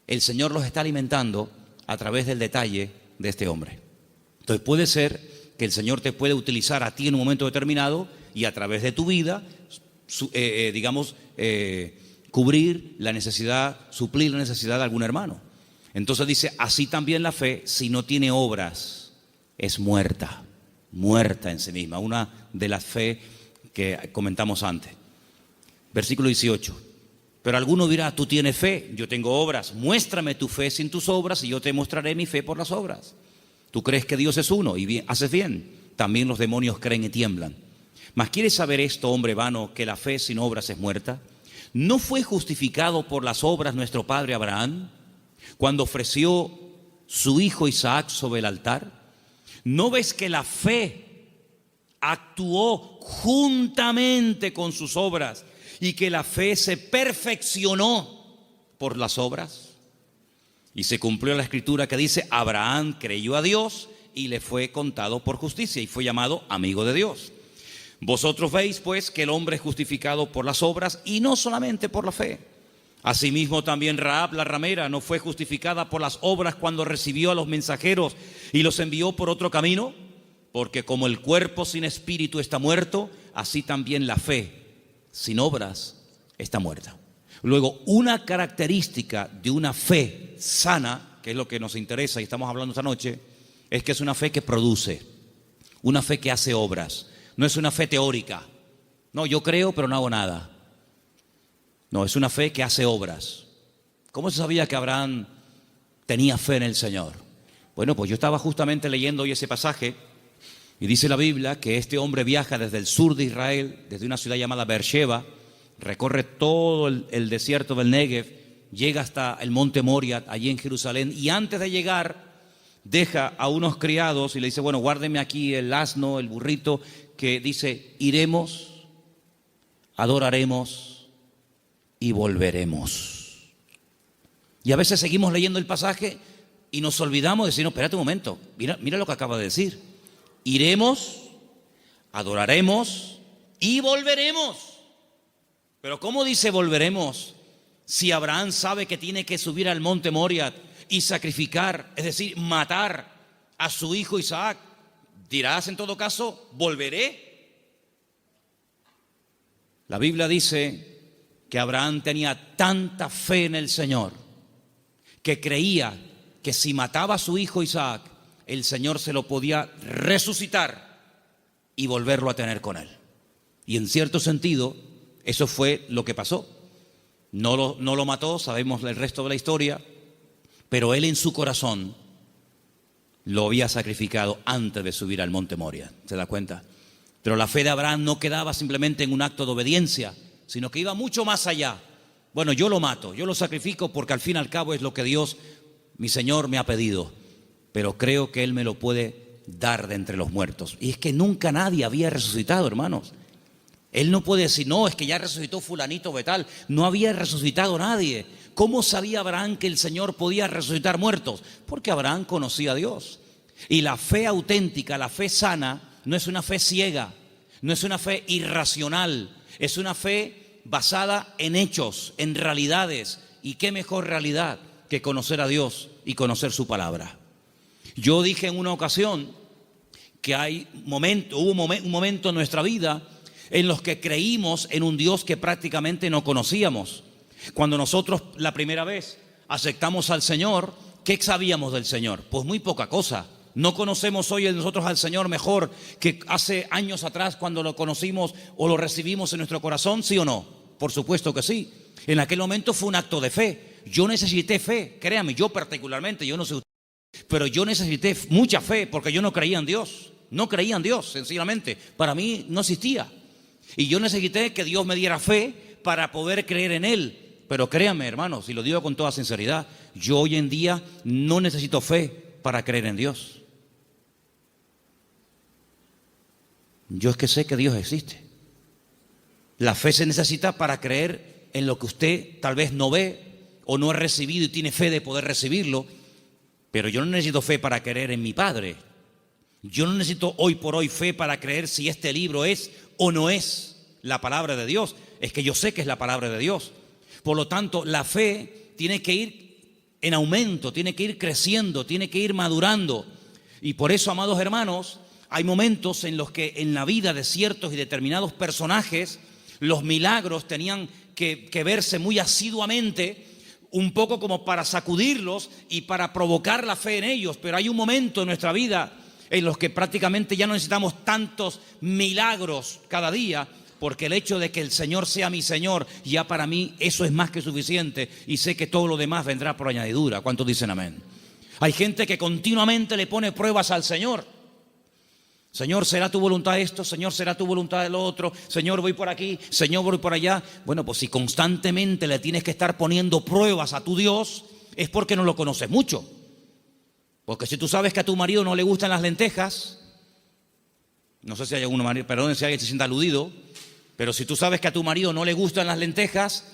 el Señor los está alimentando a través del detalle de este hombre. Entonces puede ser que el Señor te puede utilizar a ti en un momento determinado y a través de tu vida, cubrir la necesidad, suplir la necesidad de algún hermano. Entonces dice, así también la fe, si no tiene obras, es muerta en sí misma. Una de las fe que comentamos antes. Versículo 18. Pero alguno dirá, tú tienes fe, yo tengo obras. Muéstrame tu fe sin tus obras y yo te mostraré mi fe por las obras. Tú crees que Dios es uno y bien, haces bien. También los demonios creen y tiemblan. Mas ¿quieres saber esto, hombre vano, que la fe sin obras es muerta? ¿No fue justificado por las obras nuestro padre Abraham cuando ofreció su hijo Isaac sobre el altar? ¿No ves que la fe actuó juntamente con sus obras y que la fe se perfeccionó por las obras? Y se cumplió la escritura que dice, Abraham creyó a Dios y le fue contado por justicia y fue llamado amigo de Dios. Vosotros veis pues que el hombre es justificado por las obras y no solamente por la fe. Asimismo también Rahab la ramera no fue justificada por las obras cuando recibió a los mensajeros y los envió por otro camino, porque como el cuerpo sin espíritu está muerto, así también la fe sin obras está muerta. Luego, una característica de una fe sana, que es lo que nos interesa y estamos hablando esta noche, es que es una fe que produce, una fe que hace obras. No es una fe teórica. No, yo creo pero no hago nada. No, es una fe que hace obras. ¿Cómo se sabía que Abraham tenía fe en el Señor? Bueno, pues yo estaba justamente leyendo hoy ese pasaje y dice la Biblia que este hombre viaja desde el sur de Israel, desde una ciudad llamada Beersheba, recorre todo el desierto del Negev, llega hasta el monte Moria, allí en Jerusalén, y antes de llegar deja a unos criados y le dice, bueno, guárdeme aquí el asno, el burrito, que dice, iremos, adoraremos y volveremos. Y a veces seguimos leyendo el pasaje y nos olvidamos de decir, no, espérate un momento, mira lo que acaba de decir. Iremos, adoraremos y volveremos. Pero ¿cómo dice volveremos si Abraham sabe que tiene que subir al monte Moria y sacrificar, es decir, matar a su hijo Isaac? Dirás en todo caso, volveré. La Biblia dice que Abraham tenía tanta fe en el Señor que creía que si mataba a su hijo Isaac, el Señor se lo podía resucitar y volverlo a tener con él. Y en cierto sentido, eso fue lo que pasó. No lo mató, sabemos el resto de la historia, pero él en su corazón lo había sacrificado antes de subir al monte Moria. ¿Se da cuenta? Pero la fe de Abraham no quedaba simplemente en un acto de obediencia, sino que iba mucho más allá. Bueno, yo lo mato, yo lo sacrifico porque al fin y al cabo es lo que Dios, mi Señor, me ha pedido. Pero creo que Él me lo puede dar de entre los muertos. Y es que nunca nadie había resucitado, hermanos. Él no puede decir, no, es que ya resucitó fulanito de tal. No había resucitado nadie. ¿Cómo sabía Abraham que el Señor podía resucitar muertos? Porque Abraham conocía a Dios. Y la fe auténtica, la fe sana, no es una fe ciega, no es una fe irracional, es una fe basada en hechos, en realidades. ¿Y qué mejor realidad que conocer a Dios y conocer su palabra? Yo dije en una ocasión que hubo un momento en nuestra vida en los que creímos en un Dios que prácticamente no conocíamos. Cuando nosotros la primera vez aceptamos al Señor, ¿qué sabíamos del Señor? Pues muy poca cosa. No conocemos hoy nosotros al Señor mejor que hace años atrás cuando lo conocimos o lo recibimos en nuestro corazón, ¿sí o no? Por supuesto que sí. En aquel momento fue un acto de fe. Yo necesité fe, créame, yo particularmente, yo no sé usted, pero yo necesité mucha fe porque yo no creía en Dios. No creía en Dios, sencillamente. Para mí no existía. Y yo necesité que Dios me diera fe para poder creer en Él. Pero créanme, hermanos, y lo digo con toda sinceridad, yo hoy en día no necesito fe para creer en Dios. Yo es que sé que Dios existe. La fe se necesita para creer en lo que usted tal vez no ve o no ha recibido y tiene fe de poder recibirlo. Pero yo no necesito fe para creer en mi Padre. Yo no necesito hoy por hoy fe para creer si este libro es o no es la palabra de Dios. Es que yo sé que es la palabra de Dios. Por lo tanto, la fe tiene que ir en aumento, tiene que ir creciendo, tiene que ir madurando. Y por eso, amados hermanos, hay momentos en los que en la vida de ciertos y determinados personajes los milagros tenían que verse muy asiduamente, un poco como para sacudirlos y para provocar la fe en ellos. Pero hay un momento en nuestra vida en los que prácticamente ya no necesitamos tantos milagros cada día, porque el hecho de que el Señor sea mi Señor, ya para mí eso es más que suficiente y sé que todo lo demás vendrá por añadidura. ¿Cuántos dicen amén? Hay gente que continuamente le pone pruebas al Señor. Señor, ¿será tu voluntad esto? Señor, ¿será tu voluntad lo otro? Señor, voy por aquí, Señor, voy por allá. Bueno, pues si constantemente le tienes que estar poniendo pruebas a tu Dios, es porque no lo conoces mucho. Porque si tú sabes que a tu marido no le gustan las lentejas, no sé si hay algún marido, perdón si alguien se sienta aludido, pero si tú sabes que a tu marido no le gustan las lentejas,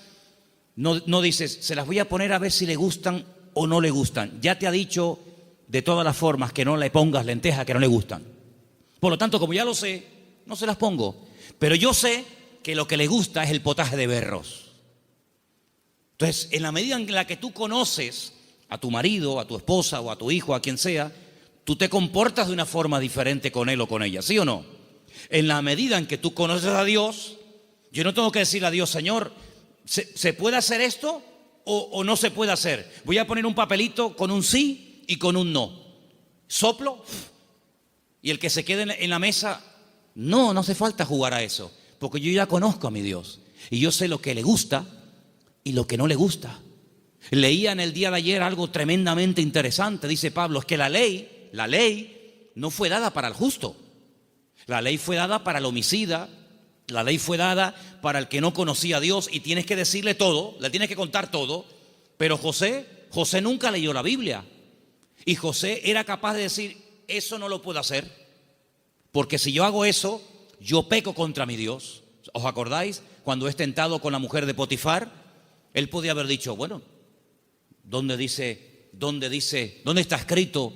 no dices, se las voy a poner a ver si le gustan o no le gustan. Ya te ha dicho de todas las formas que no le pongas lentejas que no le gustan. Por lo tanto, como ya lo sé, no se las pongo. Pero yo sé que lo que le gusta es el potaje de berros. Entonces, en la medida en la que tú conoces a tu marido, a tu esposa o a tu hijo, a quien sea, tú te comportas de una forma diferente con él o con ella, ¿sí o no? En la medida en que tú conoces a Dios, yo no tengo que decirle a Dios, Señor, ¿se puede hacer esto o no se puede hacer? Voy a poner un papelito con un sí y con un no. Soplo y el que se quede en la mesa, no hace falta jugar a eso, porque yo ya conozco a mi Dios y yo sé lo que le gusta y lo que no le gusta. Leía en el día de ayer algo tremendamente interesante. Dice Pablo, es que la ley no fue dada para el justo. La ley fue dada para el homicida. La ley fue dada para el que no conocía a Dios y tienes que decirle todo, le tienes que contar todo. Pero José nunca leyó la Biblia. Y José era capaz de decir, eso no lo puedo hacer, porque si yo hago eso, yo peco contra mi Dios. ¿Os acordáis? Cuando es tentado con la mujer de Potifar, él podía haber dicho, bueno, ¿dónde está escrito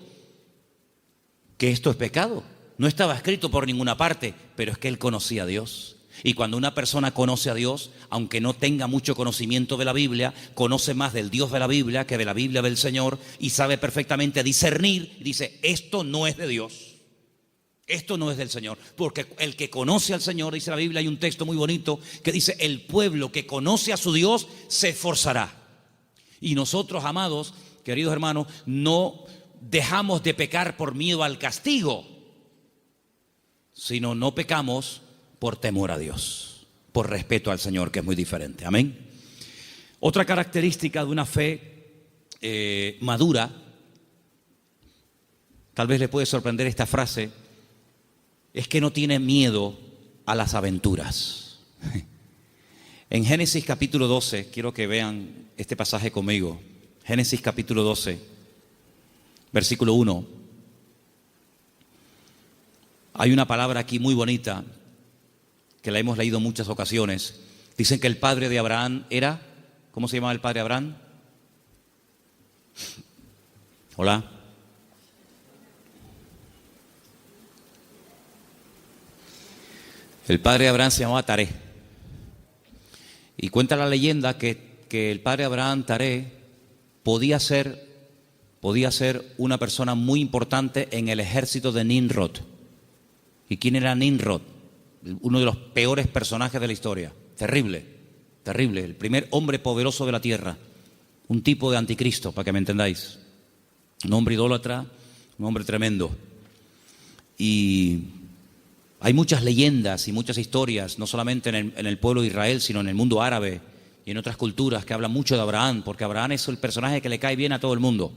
que esto es pecado? No estaba escrito por ninguna parte, pero es que él conocía a Dios. Y cuando una persona conoce a Dios, aunque no tenga mucho conocimiento de la Biblia, conoce más del Dios de la Biblia que de la Biblia del Señor y sabe perfectamente discernir, dice, esto no es de Dios, esto no es del Señor. Porque el que conoce al Señor, dice la Biblia, hay un texto muy bonito que dice, el pueblo que conoce a su Dios se esforzará. Y nosotros, amados, queridos hermanos, no dejamos de pecar por miedo al castigo, sino no pecamos por temor a Dios, por respeto al Señor, que es muy diferente. Amén. Otra característica de una fe madura, tal vez le puede sorprender esta frase, es que no tiene miedo a las aventuras. En Génesis capítulo 12, quiero que vean este pasaje conmigo. Génesis capítulo 12, versículo 1. Hay una palabra aquí muy bonita que la hemos leído en muchas ocasiones. Dicen que el padre de Abraham era, ¿cómo se llamaba el padre de Abraham? Hola. El padre de Abraham se llamaba Taré. Y cuenta la leyenda que el padre de Abraham, Taré, podía ser una persona muy importante en el ejército de Nimrod. ¿Y quién era Nimrod? Uno de los peores personajes de la historia. Terrible, terrible. El primer hombre poderoso de la tierra. Un tipo de anticristo, para que me entendáis. Un hombre idólatra, un hombre tremendo. Y hay muchas leyendas y muchas historias, no solamente en el pueblo de Israel, sino en el mundo árabe y en otras culturas que hablan mucho de Abraham, porque Abraham es el personaje que le cae bien a todo el mundo.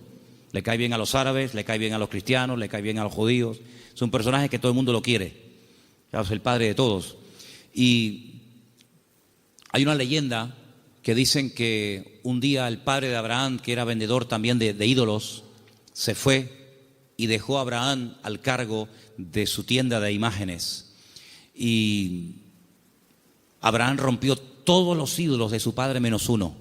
Le cae bien a los árabes, le cae bien a los cristianos, le cae bien a los judíos. Es un personaje que todo el mundo lo quiere. Es el padre de todos. Y hay una leyenda que dicen que un día el padre de Abraham, que era vendedor también de ídolos, se fue y dejó a Abraham al cargo de su tienda de imágenes. Y Abraham rompió todos los ídolos de su padre menos uno.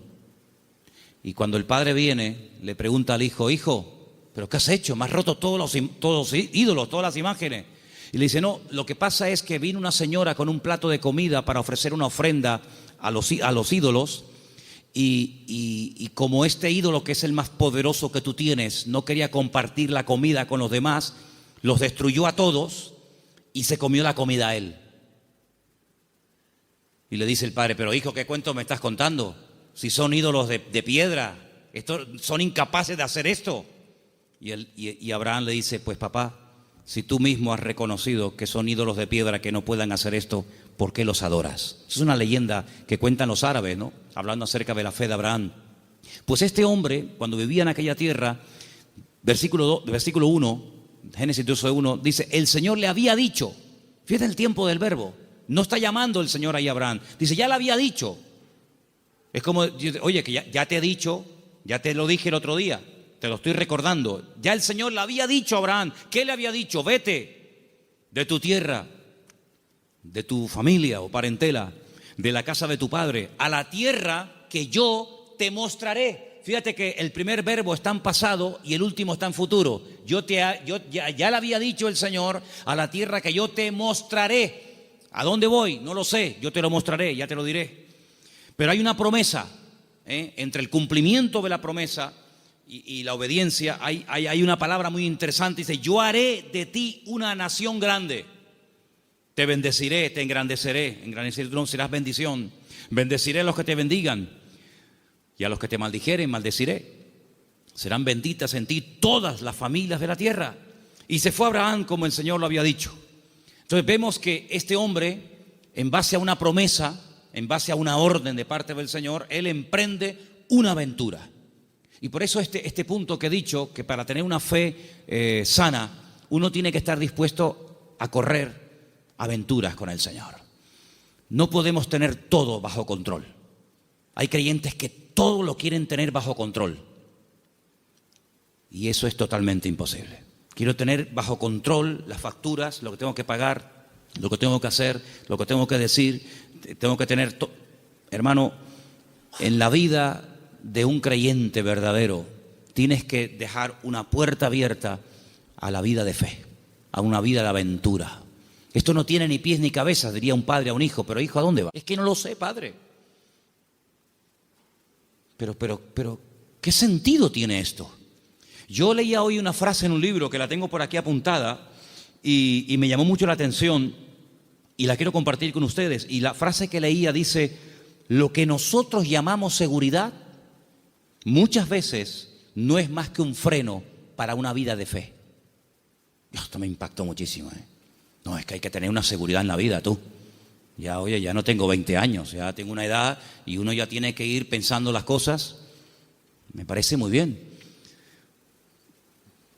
Y cuando el padre viene, le pregunta al hijo, hijo, ¿pero qué has hecho? Me has roto todos los ídolos, todas las imágenes. Y le dice, no, lo que pasa es que vino una señora con un plato de comida para ofrecer una ofrenda a los ídolos y como este ídolo, que es el más poderoso que tú tienes, no quería compartir la comida con los demás, los destruyó a todos y se comió la comida a él. Y le dice el padre, pero hijo, ¿qué cuento me estás contando? Si son ídolos de piedra, son incapaces de hacer esto. Y Abraham le dice, pues papá, si tú mismo has reconocido que son ídolos de piedra que no puedan hacer esto, ¿por qué los adoras? Es una leyenda que cuentan los árabes, ¿no? Hablando acerca de la fe de Abraham. Pues este hombre, cuando vivía en aquella tierra, versículo 1, Génesis 12:1, dice, el Señor le había dicho, fíjate el tiempo del verbo, no está llamando el Señor ahí a Abraham, dice, ya le había dicho. Es como, oye, que ya te he dicho, ya te lo dije el otro día, te lo estoy recordando. Ya el Señor le había dicho a Abraham. ¿Qué le había dicho? Vete de tu tierra, de tu familia o parentela, de la casa de tu padre, a la tierra que yo te mostraré. Fíjate que el primer verbo está en pasado y el último está en futuro. Ya le había dicho el Señor, a la tierra que yo te mostraré. ¿A dónde voy? No lo sé, yo te lo mostraré, ya te lo diré. Pero hay una promesa, entre el cumplimiento de la promesa y la obediencia, hay una palabra muy interesante, dice, yo haré de ti una nación grande, te bendeciré, te engrandeceré serás bendición, bendeciré a los que te bendigan y a los que te maldijeren, maldeciré, serán benditas en ti todas las familias de la tierra. Y se fue Abraham como el Señor lo había dicho. Entonces vemos que este hombre, en base a una promesa, en base a una orden de parte del Señor, él emprende una aventura. Y por eso este punto que he dicho, que para tener una fe sana, uno tiene que estar dispuesto a correr aventuras con el Señor. No podemos tener todo bajo control. Hay creyentes que todo lo quieren tener bajo control. Y eso es totalmente imposible. Quiero tener bajo control las facturas, lo que tengo que pagar, lo que tengo que hacer, lo que tengo que decir. Tengo que tener... Hermano, en la vida de un creyente verdadero, tienes que dejar una puerta abierta a la vida de fe, a una vida de aventura. Esto no tiene ni pies ni cabeza, diría un padre a un hijo. Pero hijo, ¿a dónde va? Es que no lo sé, padre. Pero, ¿qué sentido tiene esto? Yo leía hoy una frase en un libro que la tengo por aquí apuntada y me llamó mucho la atención y la quiero compartir con ustedes. Y la frase que leía dice: lo que nosotros llamamos seguridad muchas veces no es más que un freno para una vida de fe. Esto me impactó muchísimo, ¿eh? No, es que hay que tener una seguridad en la vida, tú. Ya, oye, ya no tengo 20 años, ya tengo una edad y uno ya tiene que ir pensando las cosas. Me parece muy bien.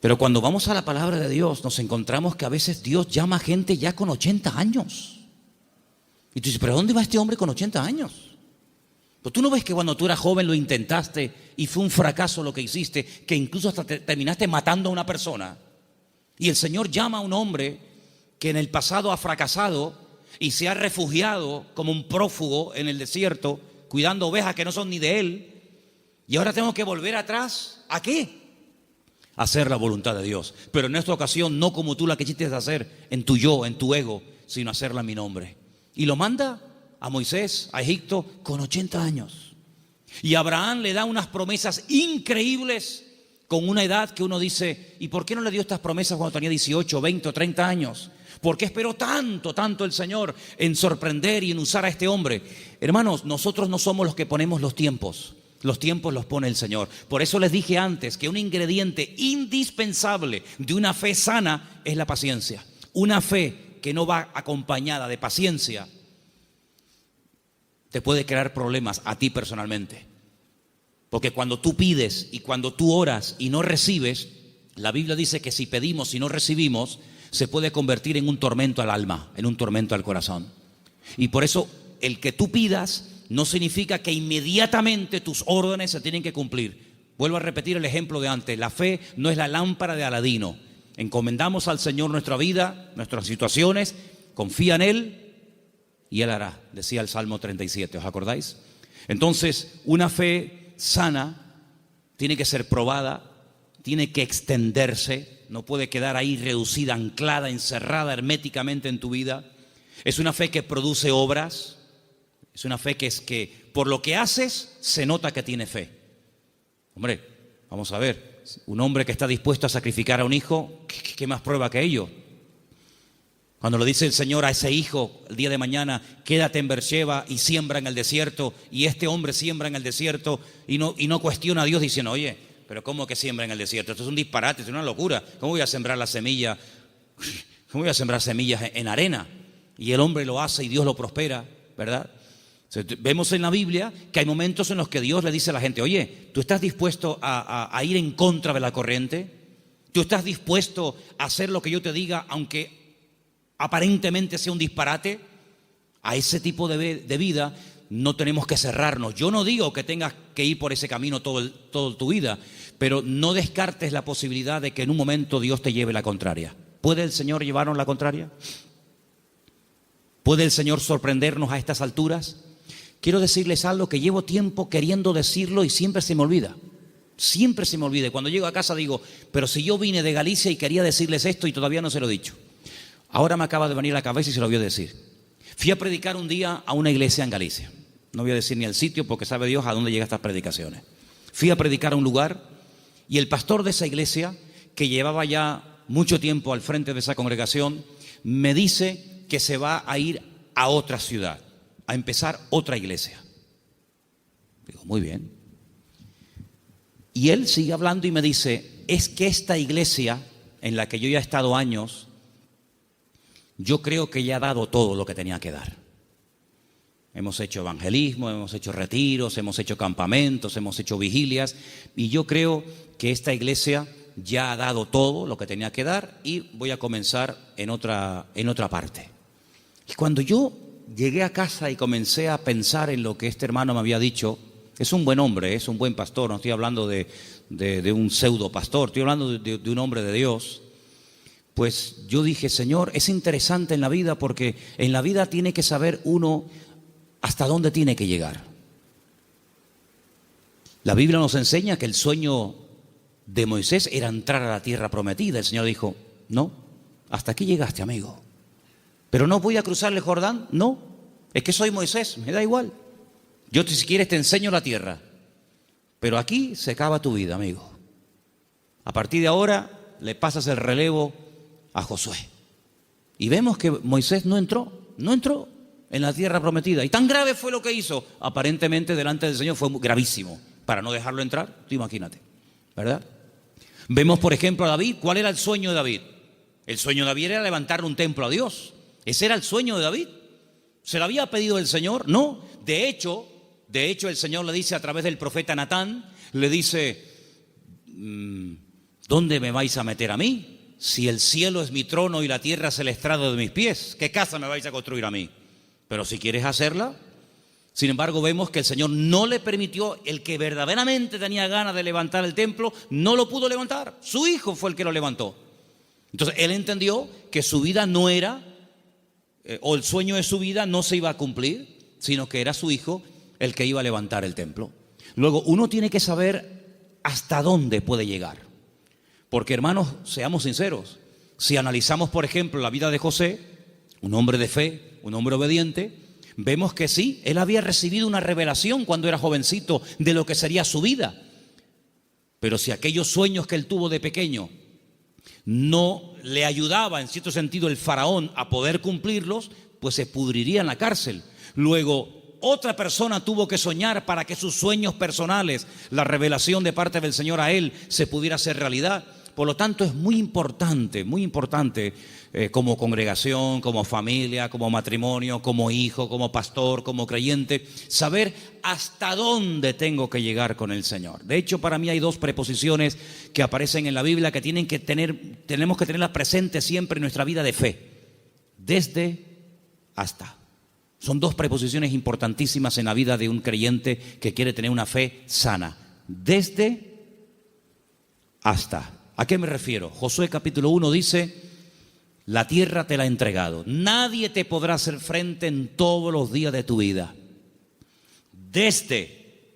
Pero cuando vamos a la palabra de Dios, nos encontramos que a veces Dios llama a gente ya con 80 años. Y tú dices, ¿pero dónde va este hombre con 80 años? Pues tú no ves que cuando tú eras joven lo intentaste y fue un fracaso lo que hiciste, que incluso hasta terminaste matando a una persona. Y el Señor llama a un hombre que en el pasado ha fracasado y se ha refugiado como un prófugo en el desierto, cuidando ovejas que no son ni de él. Y ahora tengo que volver atrás. ¿A qué? A hacer la voluntad de Dios. Pero en esta ocasión no como tú la quisiste hacer en tu yo, en tu ego, sino hacerla en mi nombre. Y lo manda a Moisés, a Egipto, con 80 años. Y Abraham le da unas promesas increíbles con una edad que uno dice, ¿y por qué no le dio estas promesas cuando tenía 18, 20 o 30 años? ¿Por qué esperó tanto el Señor en sorprender y en usar a este hombre? Hermanos, nosotros no somos los que ponemos los tiempos los pone el Señor. Por eso les dije antes que un ingrediente indispensable de una fe sana es la paciencia. Una fe que no va acompañada de paciencia te puede crear problemas a ti personalmente. Porque cuando tú pides y cuando tú oras y no recibes, la Biblia dice que si pedimos y no recibimos, se puede convertir en un tormento al alma, en un tormento al corazón. Y por eso el que tú pidas no significa que inmediatamente tus órdenes se tienen que cumplir. Vuelvo a repetir el ejemplo de antes. La fe no es la lámpara de Aladino. Encomendamos al Señor nuestra vida, nuestras situaciones, confía en Él y Él hará, decía el Salmo 37, ¿os acordáis? Entonces, una fe sana tiene que ser probada, tiene que extenderse, no puede quedar ahí reducida, anclada, encerrada herméticamente en tu vida. Es una fe que produce obras, es una fe que es que por lo que haces se nota que tiene fe. Hombre, vamos a ver, un hombre que está dispuesto a sacrificar a un hijo, ¿qué más prueba que ello? Cuando lo dice el Señor a ese hijo el día de mañana, quédate en Beersheba y siembra en el desierto, y este hombre siembra en el desierto y no cuestiona a Dios diciendo, oye, pero ¿cómo que siembra en el desierto? Esto es un disparate, es una locura. ¿Cómo voy a sembrar la semilla? ¿Cómo voy a sembrar semillas en arena? Y el hombre lo hace y Dios lo prospera, ¿verdad? Vemos en la Biblia que hay momentos en los que Dios le dice a la gente, oye, ¿tú estás dispuesto a ir en contra de la corriente? ¿Tú estás dispuesto a hacer lo que yo te diga, aunque aparentemente sea un disparate? A ese tipo de vida no tenemos que cerrarnos. Yo no digo que tengas que ir por ese camino toda tu vida, pero no descartes la posibilidad de que en un momento Dios te lleve la contraria. ¿Puede el Señor llevarnos la contraria? ¿Puede el Señor sorprendernos a estas alturas? Quiero decirles algo que llevo tiempo queriendo decirlo y siempre se me olvida. Siempre se me olvida. Y cuando llego a casa digo, pero si yo vine de Galicia y quería decirles esto y todavía no se lo he dicho. Ahora me acaba de venir a la cabeza y se lo voy a decir. Fui a predicar un día a una iglesia en Galicia. No voy a decir ni el sitio porque sabe Dios a dónde llegan estas predicaciones. Fui a predicar a un lugar y el pastor de esa iglesia, que llevaba ya mucho tiempo al frente de esa congregación, me dice que se va a ir a otra ciudad, a empezar otra iglesia. Digo, muy bien. Y él sigue hablando y me dice, es que esta iglesia en la que yo ya he estado años, yo creo que ya ha dado todo lo que tenía que dar. Hemos hecho evangelismo, hemos hecho retiros, hemos hecho campamentos, hemos hecho vigilias, y yo creo que esta iglesia ya ha dado todo lo que tenía que dar, y voy a comenzar en otra parte. Y cuando yo llegué a casa y comencé a pensar en lo que este hermano me había dicho, es un buen hombre, es un buen pastor, no estoy hablando de un pseudo pastor, estoy hablando de un hombre de Dios. Pues yo dije, Señor, es interesante en la vida, porque en la vida tiene que saber uno hasta dónde tiene que llegar. La Biblia nos enseña que el sueño de Moisés era entrar a la tierra prometida. El Señor dijo, no, hasta aquí llegaste, amigo. Pero no voy a cruzar el Jordán, no, es que soy Moisés, me da igual. Yo si quieres te enseño la tierra, pero aquí se acaba tu vida, amigo. A partir de ahora le pasas el relevo a Josué. Y vemos que Moisés no entró en la tierra prometida. Y tan grave fue lo que hizo, aparentemente delante del Señor fue gravísimo, para no dejarlo entrar, tú imagínate, ¿verdad? Vemos, por ejemplo, a David. ¿Cuál era el sueño de David? El sueño de David era levantar un templo a Dios. Ese era el sueño de David. ¿Se lo había pedido el Señor? No. De hecho, el Señor le dice a través del profeta Natán, le dice, ¿dónde me vais a meter a mí? Si el cielo es mi trono y la tierra es el estrado de mis pies, ¿qué casa me vais a construir a mí? Pero si quieres hacerla. Sin embargo, vemos que el Señor no le permitió. El que verdaderamente tenía ganas de levantar el templo no lo pudo levantar. Su hijo fue el que lo levantó. Entonces él entendió que su vida no era, o el sueño de su vida no se iba a cumplir, sino que era su hijo el que iba a levantar el templo. Luego, uno tiene que saber hasta dónde puede llegar. Porque, hermanos, seamos sinceros, si analizamos, por ejemplo, la vida de José, un hombre de fe, un hombre obediente, vemos que sí, él había recibido una revelación cuando era jovencito de lo que sería su vida. Pero si aquellos sueños que él tuvo de pequeño no le ayudaba, en cierto sentido, el faraón a poder cumplirlos, pues se pudriría en la cárcel. Luego, otra persona tuvo que soñar para que sus sueños personales, la revelación de parte del Señor a él, se pudiera hacer realidad. Por lo tanto, es muy importante como congregación, como familia, como matrimonio, como hijo, como pastor, como creyente, saber hasta dónde tengo que llegar con el Señor. De hecho, para mí hay dos preposiciones que aparecen en la Biblia que tenemos que tenerlas presentes siempre en nuestra vida de fe. Desde, hasta. Son dos preposiciones importantísimas en la vida de un creyente que quiere tener una fe sana. Desde, hasta. ¿A qué me refiero? Josué capítulo 1 dice, la tierra te la he entregado. Nadie te podrá hacer frente en todos los días de tu vida. Desde,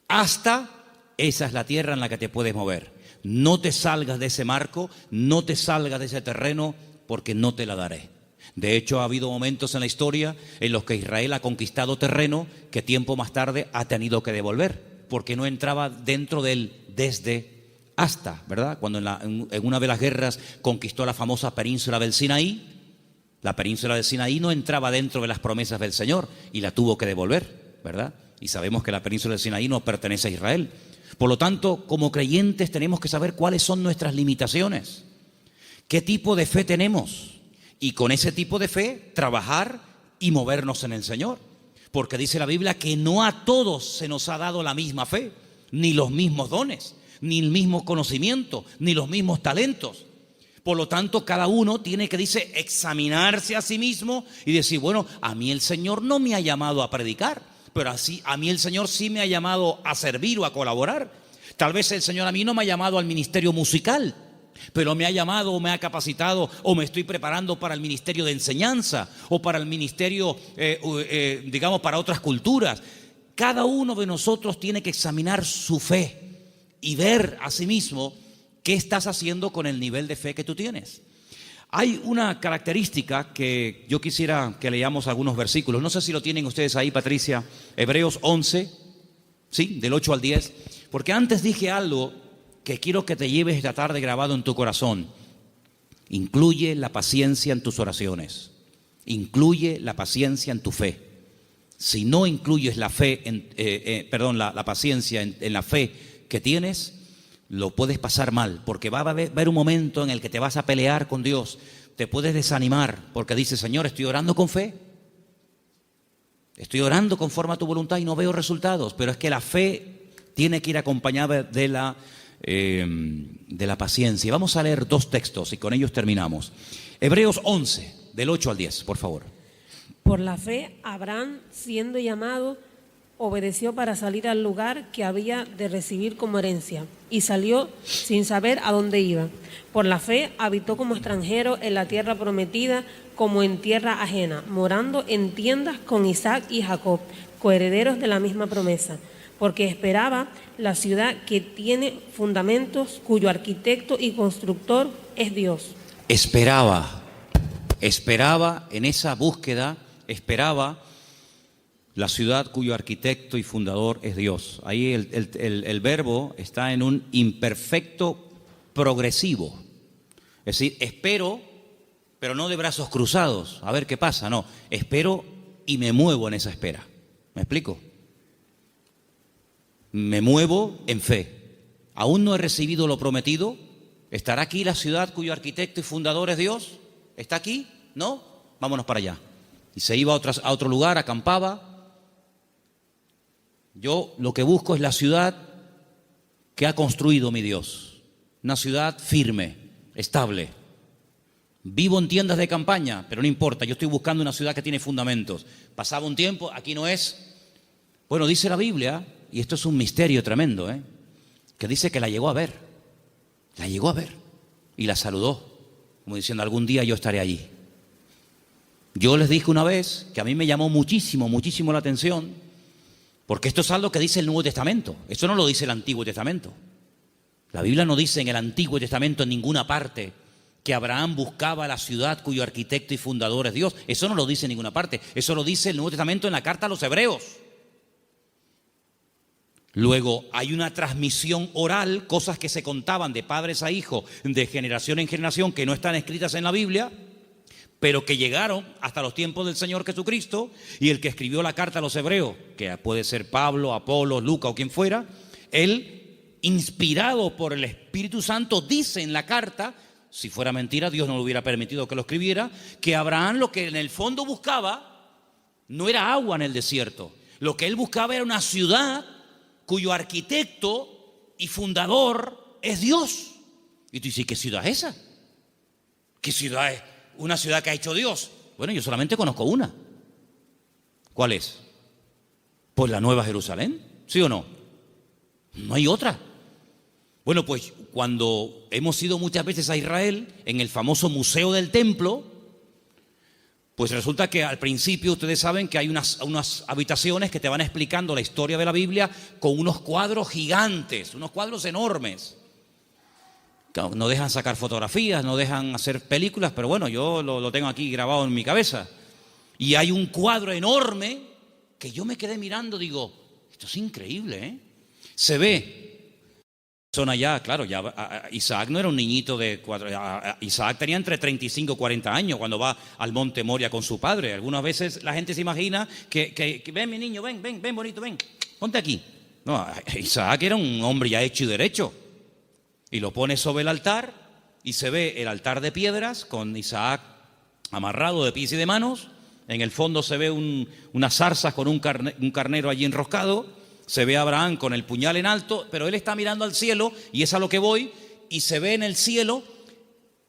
hasta, esa es la tierra en la que te puedes mover. No te salgas de ese marco, no te salgas de ese terreno, porque no te la daré. De hecho, ha habido momentos en la historia en los que Israel ha conquistado terreno que tiempo más tarde ha tenido que devolver, porque no entraba dentro del desde hasta, ¿verdad? Cuando en una de las guerras conquistó la famosa península del Sinaí, la península del Sinaí no entraba dentro de las promesas del Señor y la tuvo que devolver, ¿verdad? Y sabemos que la península del Sinaí no pertenece a Israel. Por lo tanto, como creyentes tenemos que saber cuáles son nuestras limitaciones, qué tipo de fe tenemos, y con ese tipo de fe trabajar y movernos en el Señor. Porque dice la Biblia que no a todos se nos ha dado la misma fe, ni los mismos dones, ni el mismo conocimiento, ni los mismos talentos. Por lo tanto, cada uno tiene que, dice, examinarse a sí mismo y decir, bueno, a mí el Señor no me ha llamado a predicar, pero así a mí el Señor sí me ha llamado a servir o a colaborar. Tal vez el Señor a mí no me ha llamado al ministerio musical, pero me ha llamado o me ha capacitado o me estoy preparando para el ministerio de enseñanza o para el ministerio, digamos, para otras culturas. Cada uno de nosotros tiene que examinar su fe y ver a sí mismo qué estás haciendo con el nivel de fe que tú tienes. Hay una característica que yo quisiera que leamos algunos versículos. No sé si lo tienen ustedes ahí, Patricia. Hebreos 11, ¿sí? Del 8 al 10. Porque antes dije algo que quiero que te lleves esta tarde grabado en tu corazón. Incluye la paciencia en tus oraciones. Incluye la paciencia en tu fe. Si no incluyes la fe, la paciencia en la fe que tienes, lo puedes pasar mal, porque va a haber un momento en el que te vas a pelear con Dios, te puedes desanimar, porque dices, Señor, estoy orando con fe, Estoy orando conforme a tu voluntad y no veo resultados, pero es que la fe tiene que ir acompañada de la paciencia. Vamos a leer 2 textos y con ellos terminamos. Hebreos 11, del 8 al 10, por favor. Por la fe, Abraham, siendo llamado, obedeció para salir al lugar que había de recibir como herencia, y salió sin saber a dónde iba. Por la fe, habitó como extranjero en la tierra prometida, como en tierra ajena, morando en tiendas con Isaac y Jacob, coherederos de la misma promesa, porque esperaba la ciudad que tiene fundamentos, cuyo arquitecto y constructor es Dios. Esperaba en esa búsqueda, esperaba la ciudad cuyo arquitecto y fundador es Dios. Ahí el verbo está en un imperfecto progresivo. Es decir, espero, pero no de brazos cruzados, a ver qué pasa. No, espero y me muevo en esa espera. ¿Me explico? Me muevo en fe. Aún no he recibido lo prometido. ¿Estará aquí la ciudad cuyo arquitecto y fundador es Dios? ¿Está aquí? ¿No? Vámonos para allá. Y se iba a otro lugar, acampaba. Yo lo que busco es la ciudad que ha construido mi Dios. Una ciudad firme, estable. Vivo en tiendas de campaña, pero no importa, yo estoy buscando una ciudad que tiene fundamentos. Pasaba un tiempo, aquí no es. Bueno, dice la Biblia, y esto es un misterio tremendo, que dice que la llegó a ver. La llegó a ver y la saludó, como diciendo, algún día yo estaré allí. Yo les dije una vez que a mí me llamó muchísimo la atención, porque esto es algo que dice el Nuevo Testamento. Esto no lo dice el Antiguo Testamento. La Biblia no dice en el Antiguo Testamento en ninguna parte que Abraham buscaba la ciudad cuyo arquitecto y fundador es Dios. Eso no lo dice en ninguna parte. Eso lo dice el Nuevo Testamento en la carta a los Hebreos. Luego hay una transmisión oral, cosas que se contaban de padres a hijos, de generación en generación, que no están escritas en la Biblia, pero que llegaron hasta los tiempos del Señor Jesucristo, y el que escribió la carta a los Hebreos, que puede ser Pablo, Apolo, Lucas o quien fuera, él, inspirado por el Espíritu Santo, dice en la carta, si fuera mentira, Dios no le hubiera permitido que lo escribiera, que Abraham lo que en el fondo buscaba no era agua en el desierto, lo que él buscaba era una ciudad cuyo arquitecto y fundador es Dios. Y tú dices, ¿qué ciudad es esa? ¿Qué ciudad es? ¿Una ciudad que ha hecho Dios? Bueno, yo solamente conozco una. ¿Cuál es? Pues la Nueva Jerusalén, ¿sí o no? No hay otra. Bueno, pues cuando hemos ido muchas veces a Israel, en el famoso Museo del Templo, pues resulta que al principio ustedes saben que hay unas habitaciones que te van explicando la historia de la Biblia con unos cuadros gigantes, unos cuadros enormes. No dejan sacar fotografías, no dejan hacer películas, pero bueno, yo lo tengo aquí grabado en mi cabeza. Y hay un cuadro enorme que yo me quedé mirando, digo, esto es increíble, Se ve. Son allá, claro, ya Isaac no era un niñito de 4, Isaac tenía entre 35 y 40 años cuando va al monte Moria con su padre. Algunas veces la gente se imagina que ven mi niño, ven bonito, ven, ponte aquí. No, Isaac era un hombre ya hecho y derecho. Y lo pone sobre el altar y se ve el altar de piedras con Isaac amarrado de pies y de manos. En el fondo se ve unas zarzas con un carnero allí enroscado. Se ve a Abraham con el puñal en alto, pero él está mirando al cielo, y es a lo que voy, y se ve en el cielo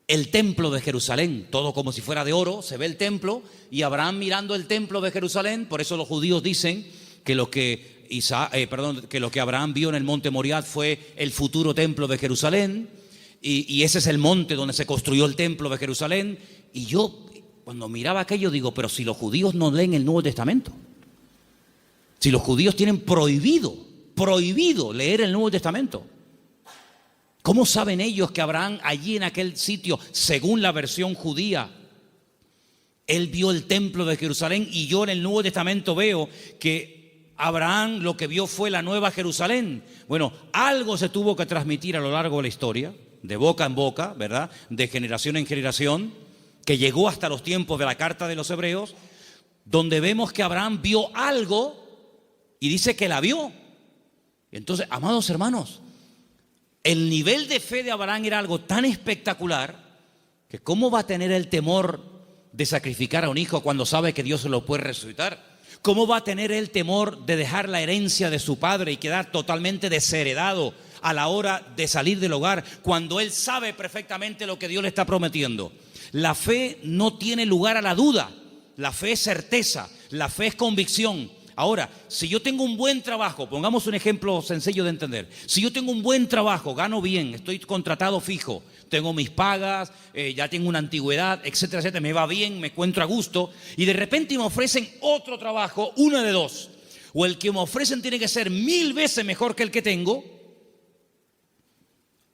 el templo de Jerusalén, todo como si fuera de oro, se ve el templo, y Abraham mirando el templo de Jerusalén. Por eso los judíos dicen que lo que Abraham vio en el monte Moriah fue el futuro templo de Jerusalén, y ese es el monte donde se construyó el templo de Jerusalén. Y yo, cuando miraba aquello, digo, pero si los judíos no leen el Nuevo Testamento, si los judíos tienen prohibido leer el Nuevo Testamento, ¿cómo saben ellos que Abraham allí en aquel sitio, según la versión judía, él vio el templo de Jerusalén? Y yo en el Nuevo Testamento veo que Abraham lo que vio fue la Nueva Jerusalén. Bueno, algo se tuvo que transmitir a lo largo de la historia, de boca en boca, ¿verdad? De generación en generación, que llegó hasta los tiempos de la carta de los Hebreos, donde vemos que Abraham vio algo. Y dice que la vio. Entonces, amados hermanos, el nivel de fe de Abraham era algo tan espectacular que ¿cómo va a tener el temor de sacrificar a un hijo cuando sabe que Dios se lo puede resucitar? ¿cómo va a tener él temor de dejar la herencia de su padre y quedar totalmente desheredado a la hora de salir del hogar, cuando él sabe perfectamente lo que Dios le está prometiendo? La fe no tiene lugar a la duda. La fe es certeza, la fe es convicción. Ahora, si yo tengo un buen trabajo, pongamos un ejemplo sencillo de entender. Si yo tengo un buen trabajo, gano bien, estoy contratado fijo, tengo mis pagas, ya tengo una antigüedad, etcétera, etcétera, me va bien, me encuentro a gusto, y de repente me ofrecen otro trabajo, una de dos. O el que me ofrecen tiene que ser 1000 veces mejor que el que tengo,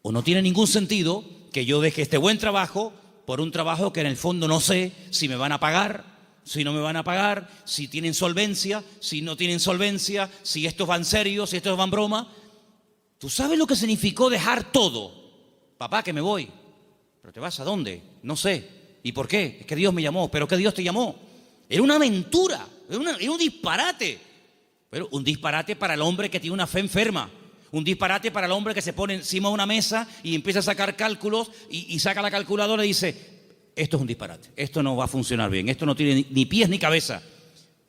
o no tiene ningún sentido que yo deje este buen trabajo por un trabajo que en el fondo no sé si me van a pagar, si no me van a pagar, si tienen solvencia, si no tienen solvencia, si estos van serios, si estos van broma. ¿Tú sabes lo que significó dejar todo? Papá, que me voy. ¿Pero te vas a dónde? No sé. ¿Y por qué? Es que Dios me llamó. ¿Pero qué Dios te llamó? Era una aventura, era un disparate. Pero un disparate para el hombre que tiene una fe enferma. Un disparate para el hombre que se pone encima de una mesa y empieza a sacar cálculos y saca la calculadora y dice: esto es un disparate, esto no va a funcionar bien, esto no tiene ni pies ni cabeza.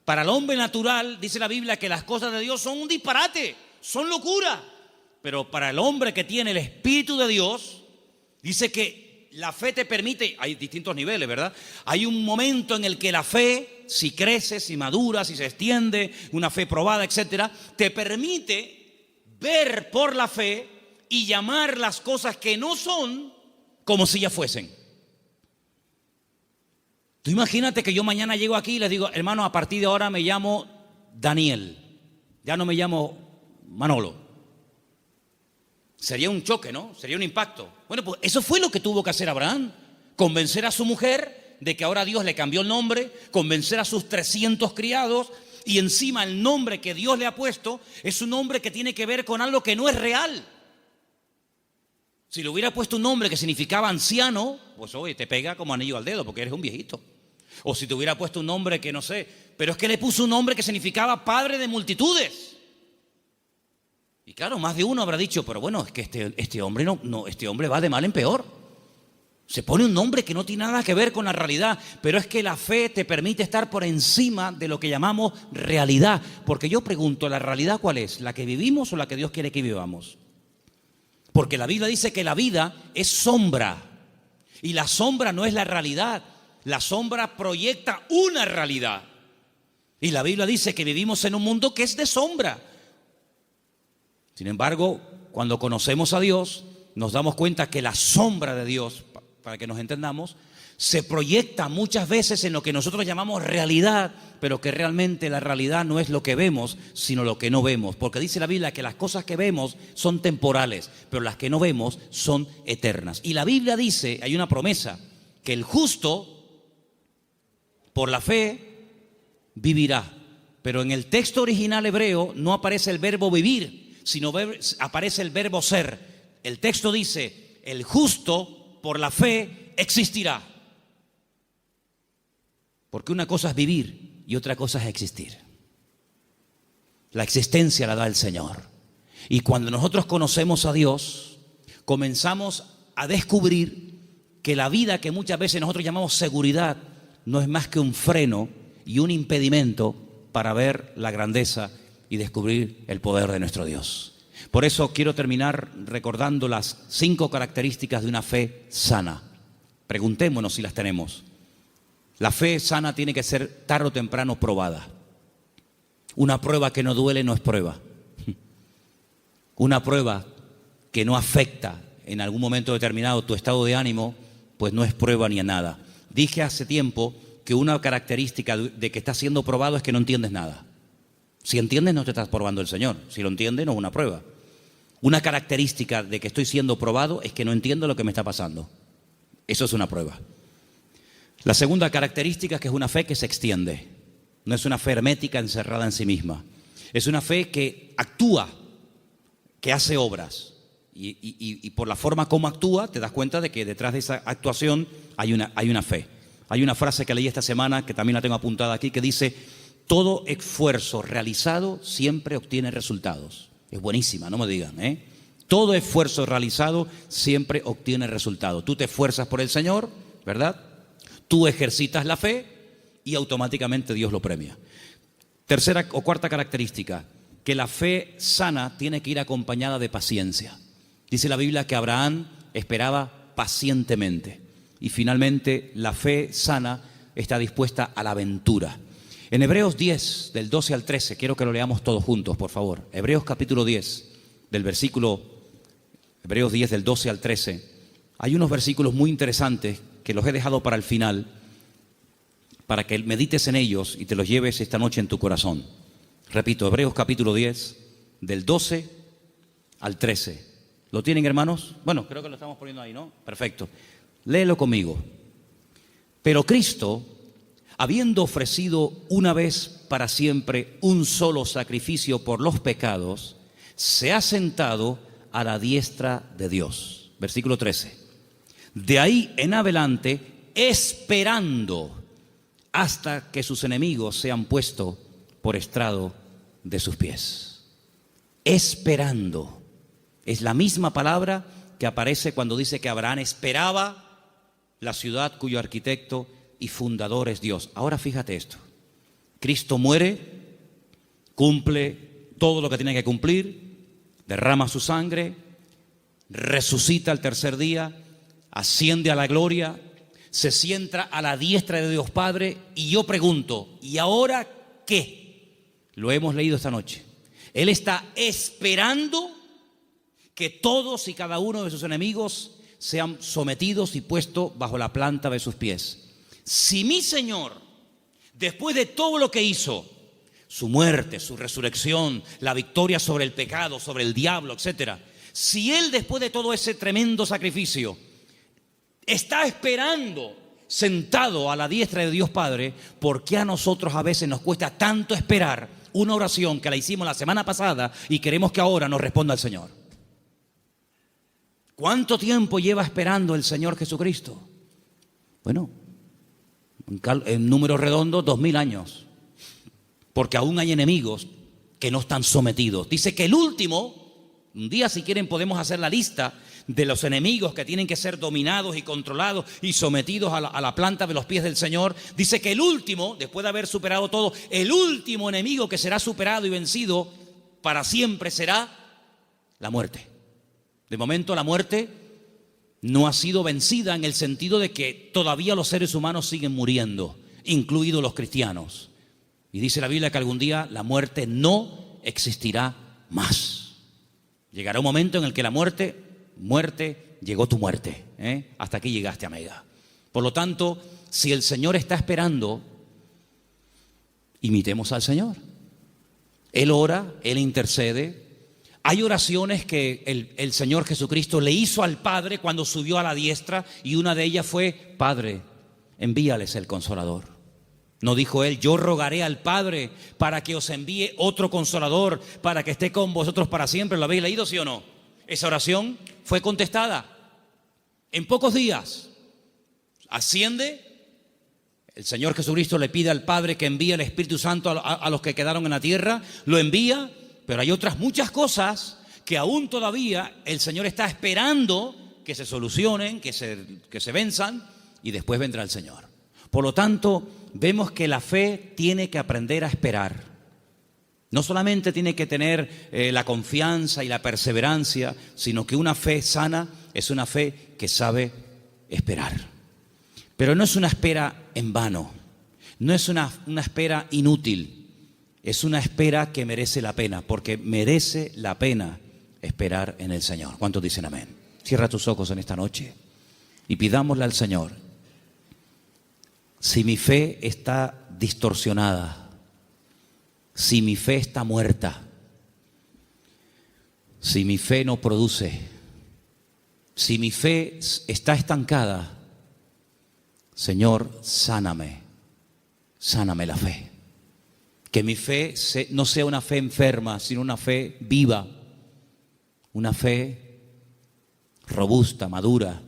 Para el hombre natural, dice la Biblia, que las cosas de Dios son un disparate, son locura. Pero para el hombre que tiene el Espíritu de Dios, dice que la fe te permite, hay distintos niveles, ¿verdad? Hay un momento en el que la fe, si crece, si madura, si se extiende, una fe probada, etcétera, te permite ver por la fe y llamar las cosas que no son como si ya fuesen. Tú imagínate que yo mañana llego aquí y les digo: hermano, a partir de ahora me llamo Daniel, ya no me llamo Manolo. Sería un choque, ¿no? Sería un impacto. Bueno, pues eso fue lo que tuvo que hacer Abraham: convencer a su mujer de que ahora Dios le cambió el nombre, convencer a sus 300 criados, y encima el nombre que Dios le ha puesto es un nombre que tiene que ver con algo que no es real. Si le hubiera puesto un nombre que significaba anciano, pues oye, te pega como anillo al dedo porque eres un viejito. O si te hubiera puesto un nombre que no sé, pero es que le puso un nombre que significaba padre de multitudes. Y claro, más de uno habrá dicho: pero bueno, es que este hombre este hombre va de mal en peor. Se pone un nombre que no tiene nada que ver con la realidad, pero es que la fe te permite estar por encima de lo que llamamos realidad. Porque yo pregunto, ¿la realidad cuál es? ¿La que vivimos o la que Dios quiere que vivamos? Porque la Biblia dice que la vida es sombra, y la sombra no es la realidad. La sombra proyecta una realidad, y la Biblia dice que vivimos en un mundo que es de sombra. Sin embargo, cuando conocemos a Dios, nos damos cuenta que la sombra de Dios, para que nos entendamos, se proyecta muchas veces en lo que nosotros llamamos realidad, pero que realmente la realidad no es lo que vemos, sino lo que no vemos. Porque dice la Biblia que las cosas que vemos son temporales, pero las que no vemos son eternas. Y la Biblia dice, hay una promesa, que el justo, por la fe, vivirá. Pero en el texto original hebreo no aparece el verbo vivir, sino aparece el verbo ser. El texto dice: el justo por la fe existirá. Porque una cosa es vivir y otra cosa es existir. La existencia la da el Señor. Y cuando nosotros conocemos a Dios, comenzamos a descubrir que la vida que muchas veces nosotros llamamos seguridad no es más que un freno y un impedimento para ver la grandeza y descubrir el poder de nuestro Dios. Por eso quiero terminar recordando las 5 características de una fe sana. Preguntémonos si las tenemos. La fe sana tiene que ser tarde o temprano probada. Una prueba que no duele no es prueba. Una prueba que no afecta en algún momento determinado tu estado de ánimo, pues no es prueba ni a nada. Dije hace tiempo que una característica de que estás siendo probado es que no entiendes nada. Si entiendes, no te estás probando el Señor. Si lo entiendes, no es una prueba. Una característica de que estoy siendo probado es que no entiendo lo que me está pasando. Eso es una prueba. La segunda característica es que es una fe que se extiende. No es una fe hermética encerrada en sí misma. Es una fe que actúa, que hace obras. Y por la forma como actúa, te das cuenta de que detrás de esa actuación hay una fe. Hay una frase que leí esta semana, que también la tengo apuntada aquí, que dice: todo esfuerzo realizado siempre obtiene resultados. Es buenísima, no me digan, ¿eh? Todo esfuerzo realizado siempre obtiene resultados. Tú te esfuerzas por el Señor, ¿verdad? Tú ejercitas la fe y automáticamente Dios lo premia. Tercera o cuarta característica, que la fe sana tiene que ir acompañada de paciencia. Dice la Biblia que Abraham esperaba pacientemente. Y finalmente, la fe sana está dispuesta a la aventura. En Hebreos 10, del 12 al 13, quiero que lo leamos todos juntos, por favor. Hebreos capítulo 10, Hebreos 10, del 12 al 13. Hay unos versículos muy interesantes que los he dejado para el final, para que medites en ellos y te los lleves esta noche en tu corazón. Repito, Hebreos capítulo 10, del 12 al 13. ¿Lo tienen, hermanos? Bueno, creo que lo estamos poniendo ahí, ¿no? Perfecto. Léelo conmigo. Pero Cristo, habiendo ofrecido una vez para siempre un solo sacrificio por los pecados, se ha sentado a la diestra de Dios. Versículo 13. De ahí en adelante, esperando hasta que sus enemigos sean puestos por estrado de sus pies. Esperando. Es la misma palabra que aparece cuando dice que Abraham esperaba la ciudad cuyo arquitecto y fundador es Dios. Ahora fíjate esto. Cristo muere, cumple todo lo que tiene que cumplir, derrama su sangre, resucita al tercer día, asciende a la gloria, se sienta a la diestra de Dios Padre. Y yo pregunto, ¿y ahora qué? Lo hemos leído esta noche. Él está esperando que todos y cada uno de sus enemigos sean sometidos y puestos bajo la planta de sus pies. Si mi Señor, después de todo lo que hizo, su muerte, su resurrección, la victoria sobre el pecado, sobre el diablo, etcétera, si Él, después de todo ese tremendo sacrificio, está esperando sentado a la diestra de Dios Padre, ¿por qué a nosotros a veces nos cuesta tanto esperar una oración que la hicimos la semana pasada y queremos que ahora nos responda el Señor? ¿Cuánto tiempo lleva esperando el Señor Jesucristo? Bueno, en número redondo, 2000 años. Porque aún hay enemigos que no están sometidos. Dice que el último, un día si quieren podemos hacer la lista de los enemigos que tienen que ser dominados y controlados y sometidos a la planta de los pies del Señor. Dice que el último, después de haber superado todo, el último enemigo que será superado y vencido para siempre será la muerte. De momento la muerte no ha sido vencida en el sentido de que todavía los seres humanos siguen muriendo, incluidos los cristianos. Y dice la Biblia que algún día la muerte no existirá más. Llegará un momento en el que la muerte, llegó tu muerte, hasta aquí llegaste, amiga. Por lo tanto, si el Señor está esperando, imitemos al Señor. Él ora, Él intercede. Hay oraciones que el Señor Jesucristo le hizo al Padre cuando subió a la diestra, y una de ellas fue: Padre, envíales el Consolador. No dijo Él: yo rogaré al Padre para que os envíe otro Consolador, para que esté con vosotros para siempre. ¿Lo habéis leído, sí o no? Esa oración fue contestada en pocos días. Asciende, el Señor Jesucristo le pide al Padre que envíe el Espíritu Santo a los que quedaron en la tierra, lo envía. Pero hay otras muchas cosas que aún todavía el Señor está esperando que se solucionen, que se venzan, y después vendrá el Señor. Por lo tanto, vemos que la fe tiene que aprender a esperar. No solamente tiene que tener la confianza y la perseverancia, sino que una fe sana es una fe que sabe esperar. Pero no es una espera en vano, no es una espera inútil. Es una espera que merece la pena, porque merece la pena esperar en el Señor. ¿Cuántos dicen amén? Cierra tus ojos en esta noche y pidámosle al Señor: si mi fe está distorsionada, si mi fe está muerta, si mi fe no produce, si mi fe está estancada, Señor, sáname la fe. Que mi fe no sea una fe enferma, sino una fe viva, una fe robusta, madura.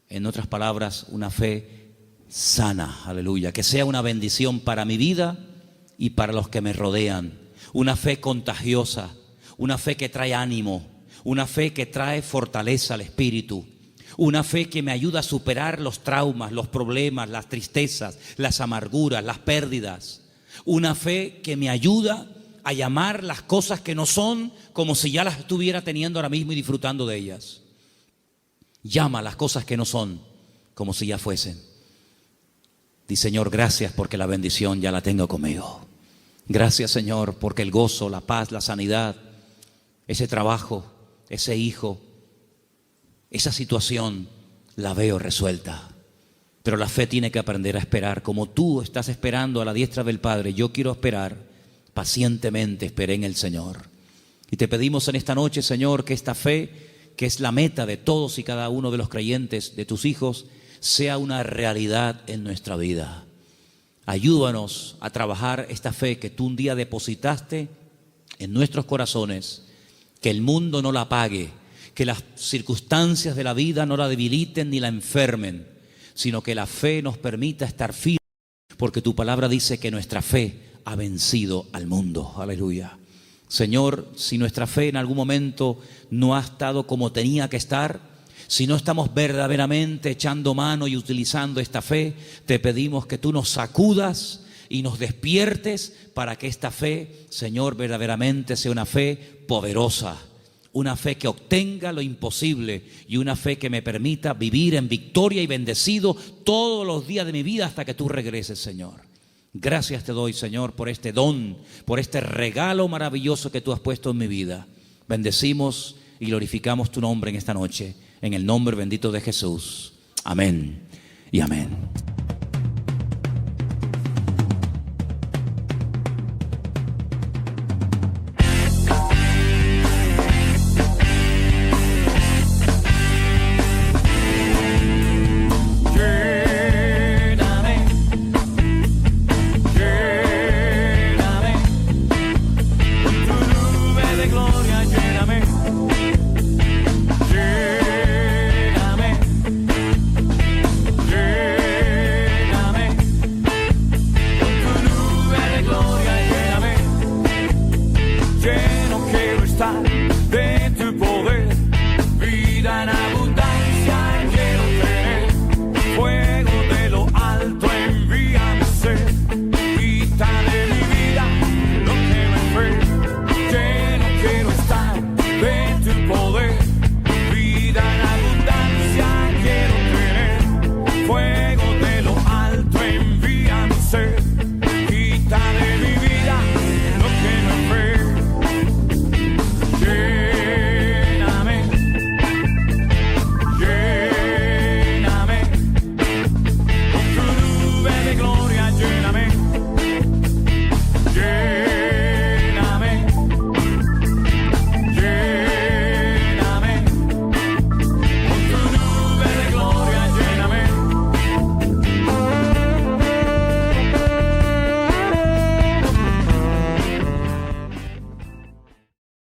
En otras palabras, una fe sana, aleluya, que sea una bendición para mi vida y para los que me rodean. Una fe contagiosa, una fe que trae ánimo, una fe que trae fortaleza al espíritu, una fe que me ayuda a superar los traumas, los problemas, las tristezas, las amarguras, las pérdidas. Una fe que me ayuda a llamar las cosas que no son como si ya las estuviera teniendo ahora mismo y disfrutando de ellas. Llama las cosas que no son como si ya fuesen. Di, Señor, gracias porque la bendición ya la tengo conmigo. Gracias, Señor, porque el gozo, la paz, la sanidad, ese trabajo, ese hijo, esa situación la veo resuelta. Pero la fe tiene que aprender a esperar. Como tú estás esperando a la diestra del Padre, yo quiero esperar pacientemente, esperé en el Señor. Y te pedimos en esta noche, Señor, que esta fe, que es la meta de todos y cada uno de los creyentes, de tus hijos, sea una realidad en nuestra vida. Ayúdanos a trabajar esta fe que tú un día depositaste en nuestros corazones, que el mundo no la apague, que las circunstancias de la vida no la debiliten ni la enfermen, sino que la fe nos permita estar firmes, porque tu palabra dice que nuestra fe ha vencido al mundo. Aleluya. Señor, si nuestra fe en algún momento no ha estado como tenía que estar, si no estamos verdaderamente echando mano y utilizando esta fe, te pedimos que tú nos sacudas y nos despiertes para que esta fe, Señor, verdaderamente sea una fe poderosa, una fe que obtenga lo imposible y una fe que me permita vivir en victoria y bendecido todos los días de mi vida hasta que tú regreses, Señor. Gracias te doy, Señor, por este don, por este regalo maravilloso que tú has puesto en mi vida. Bendecimos y glorificamos tu nombre en esta noche, en el nombre bendito de Jesús. Amén y amén.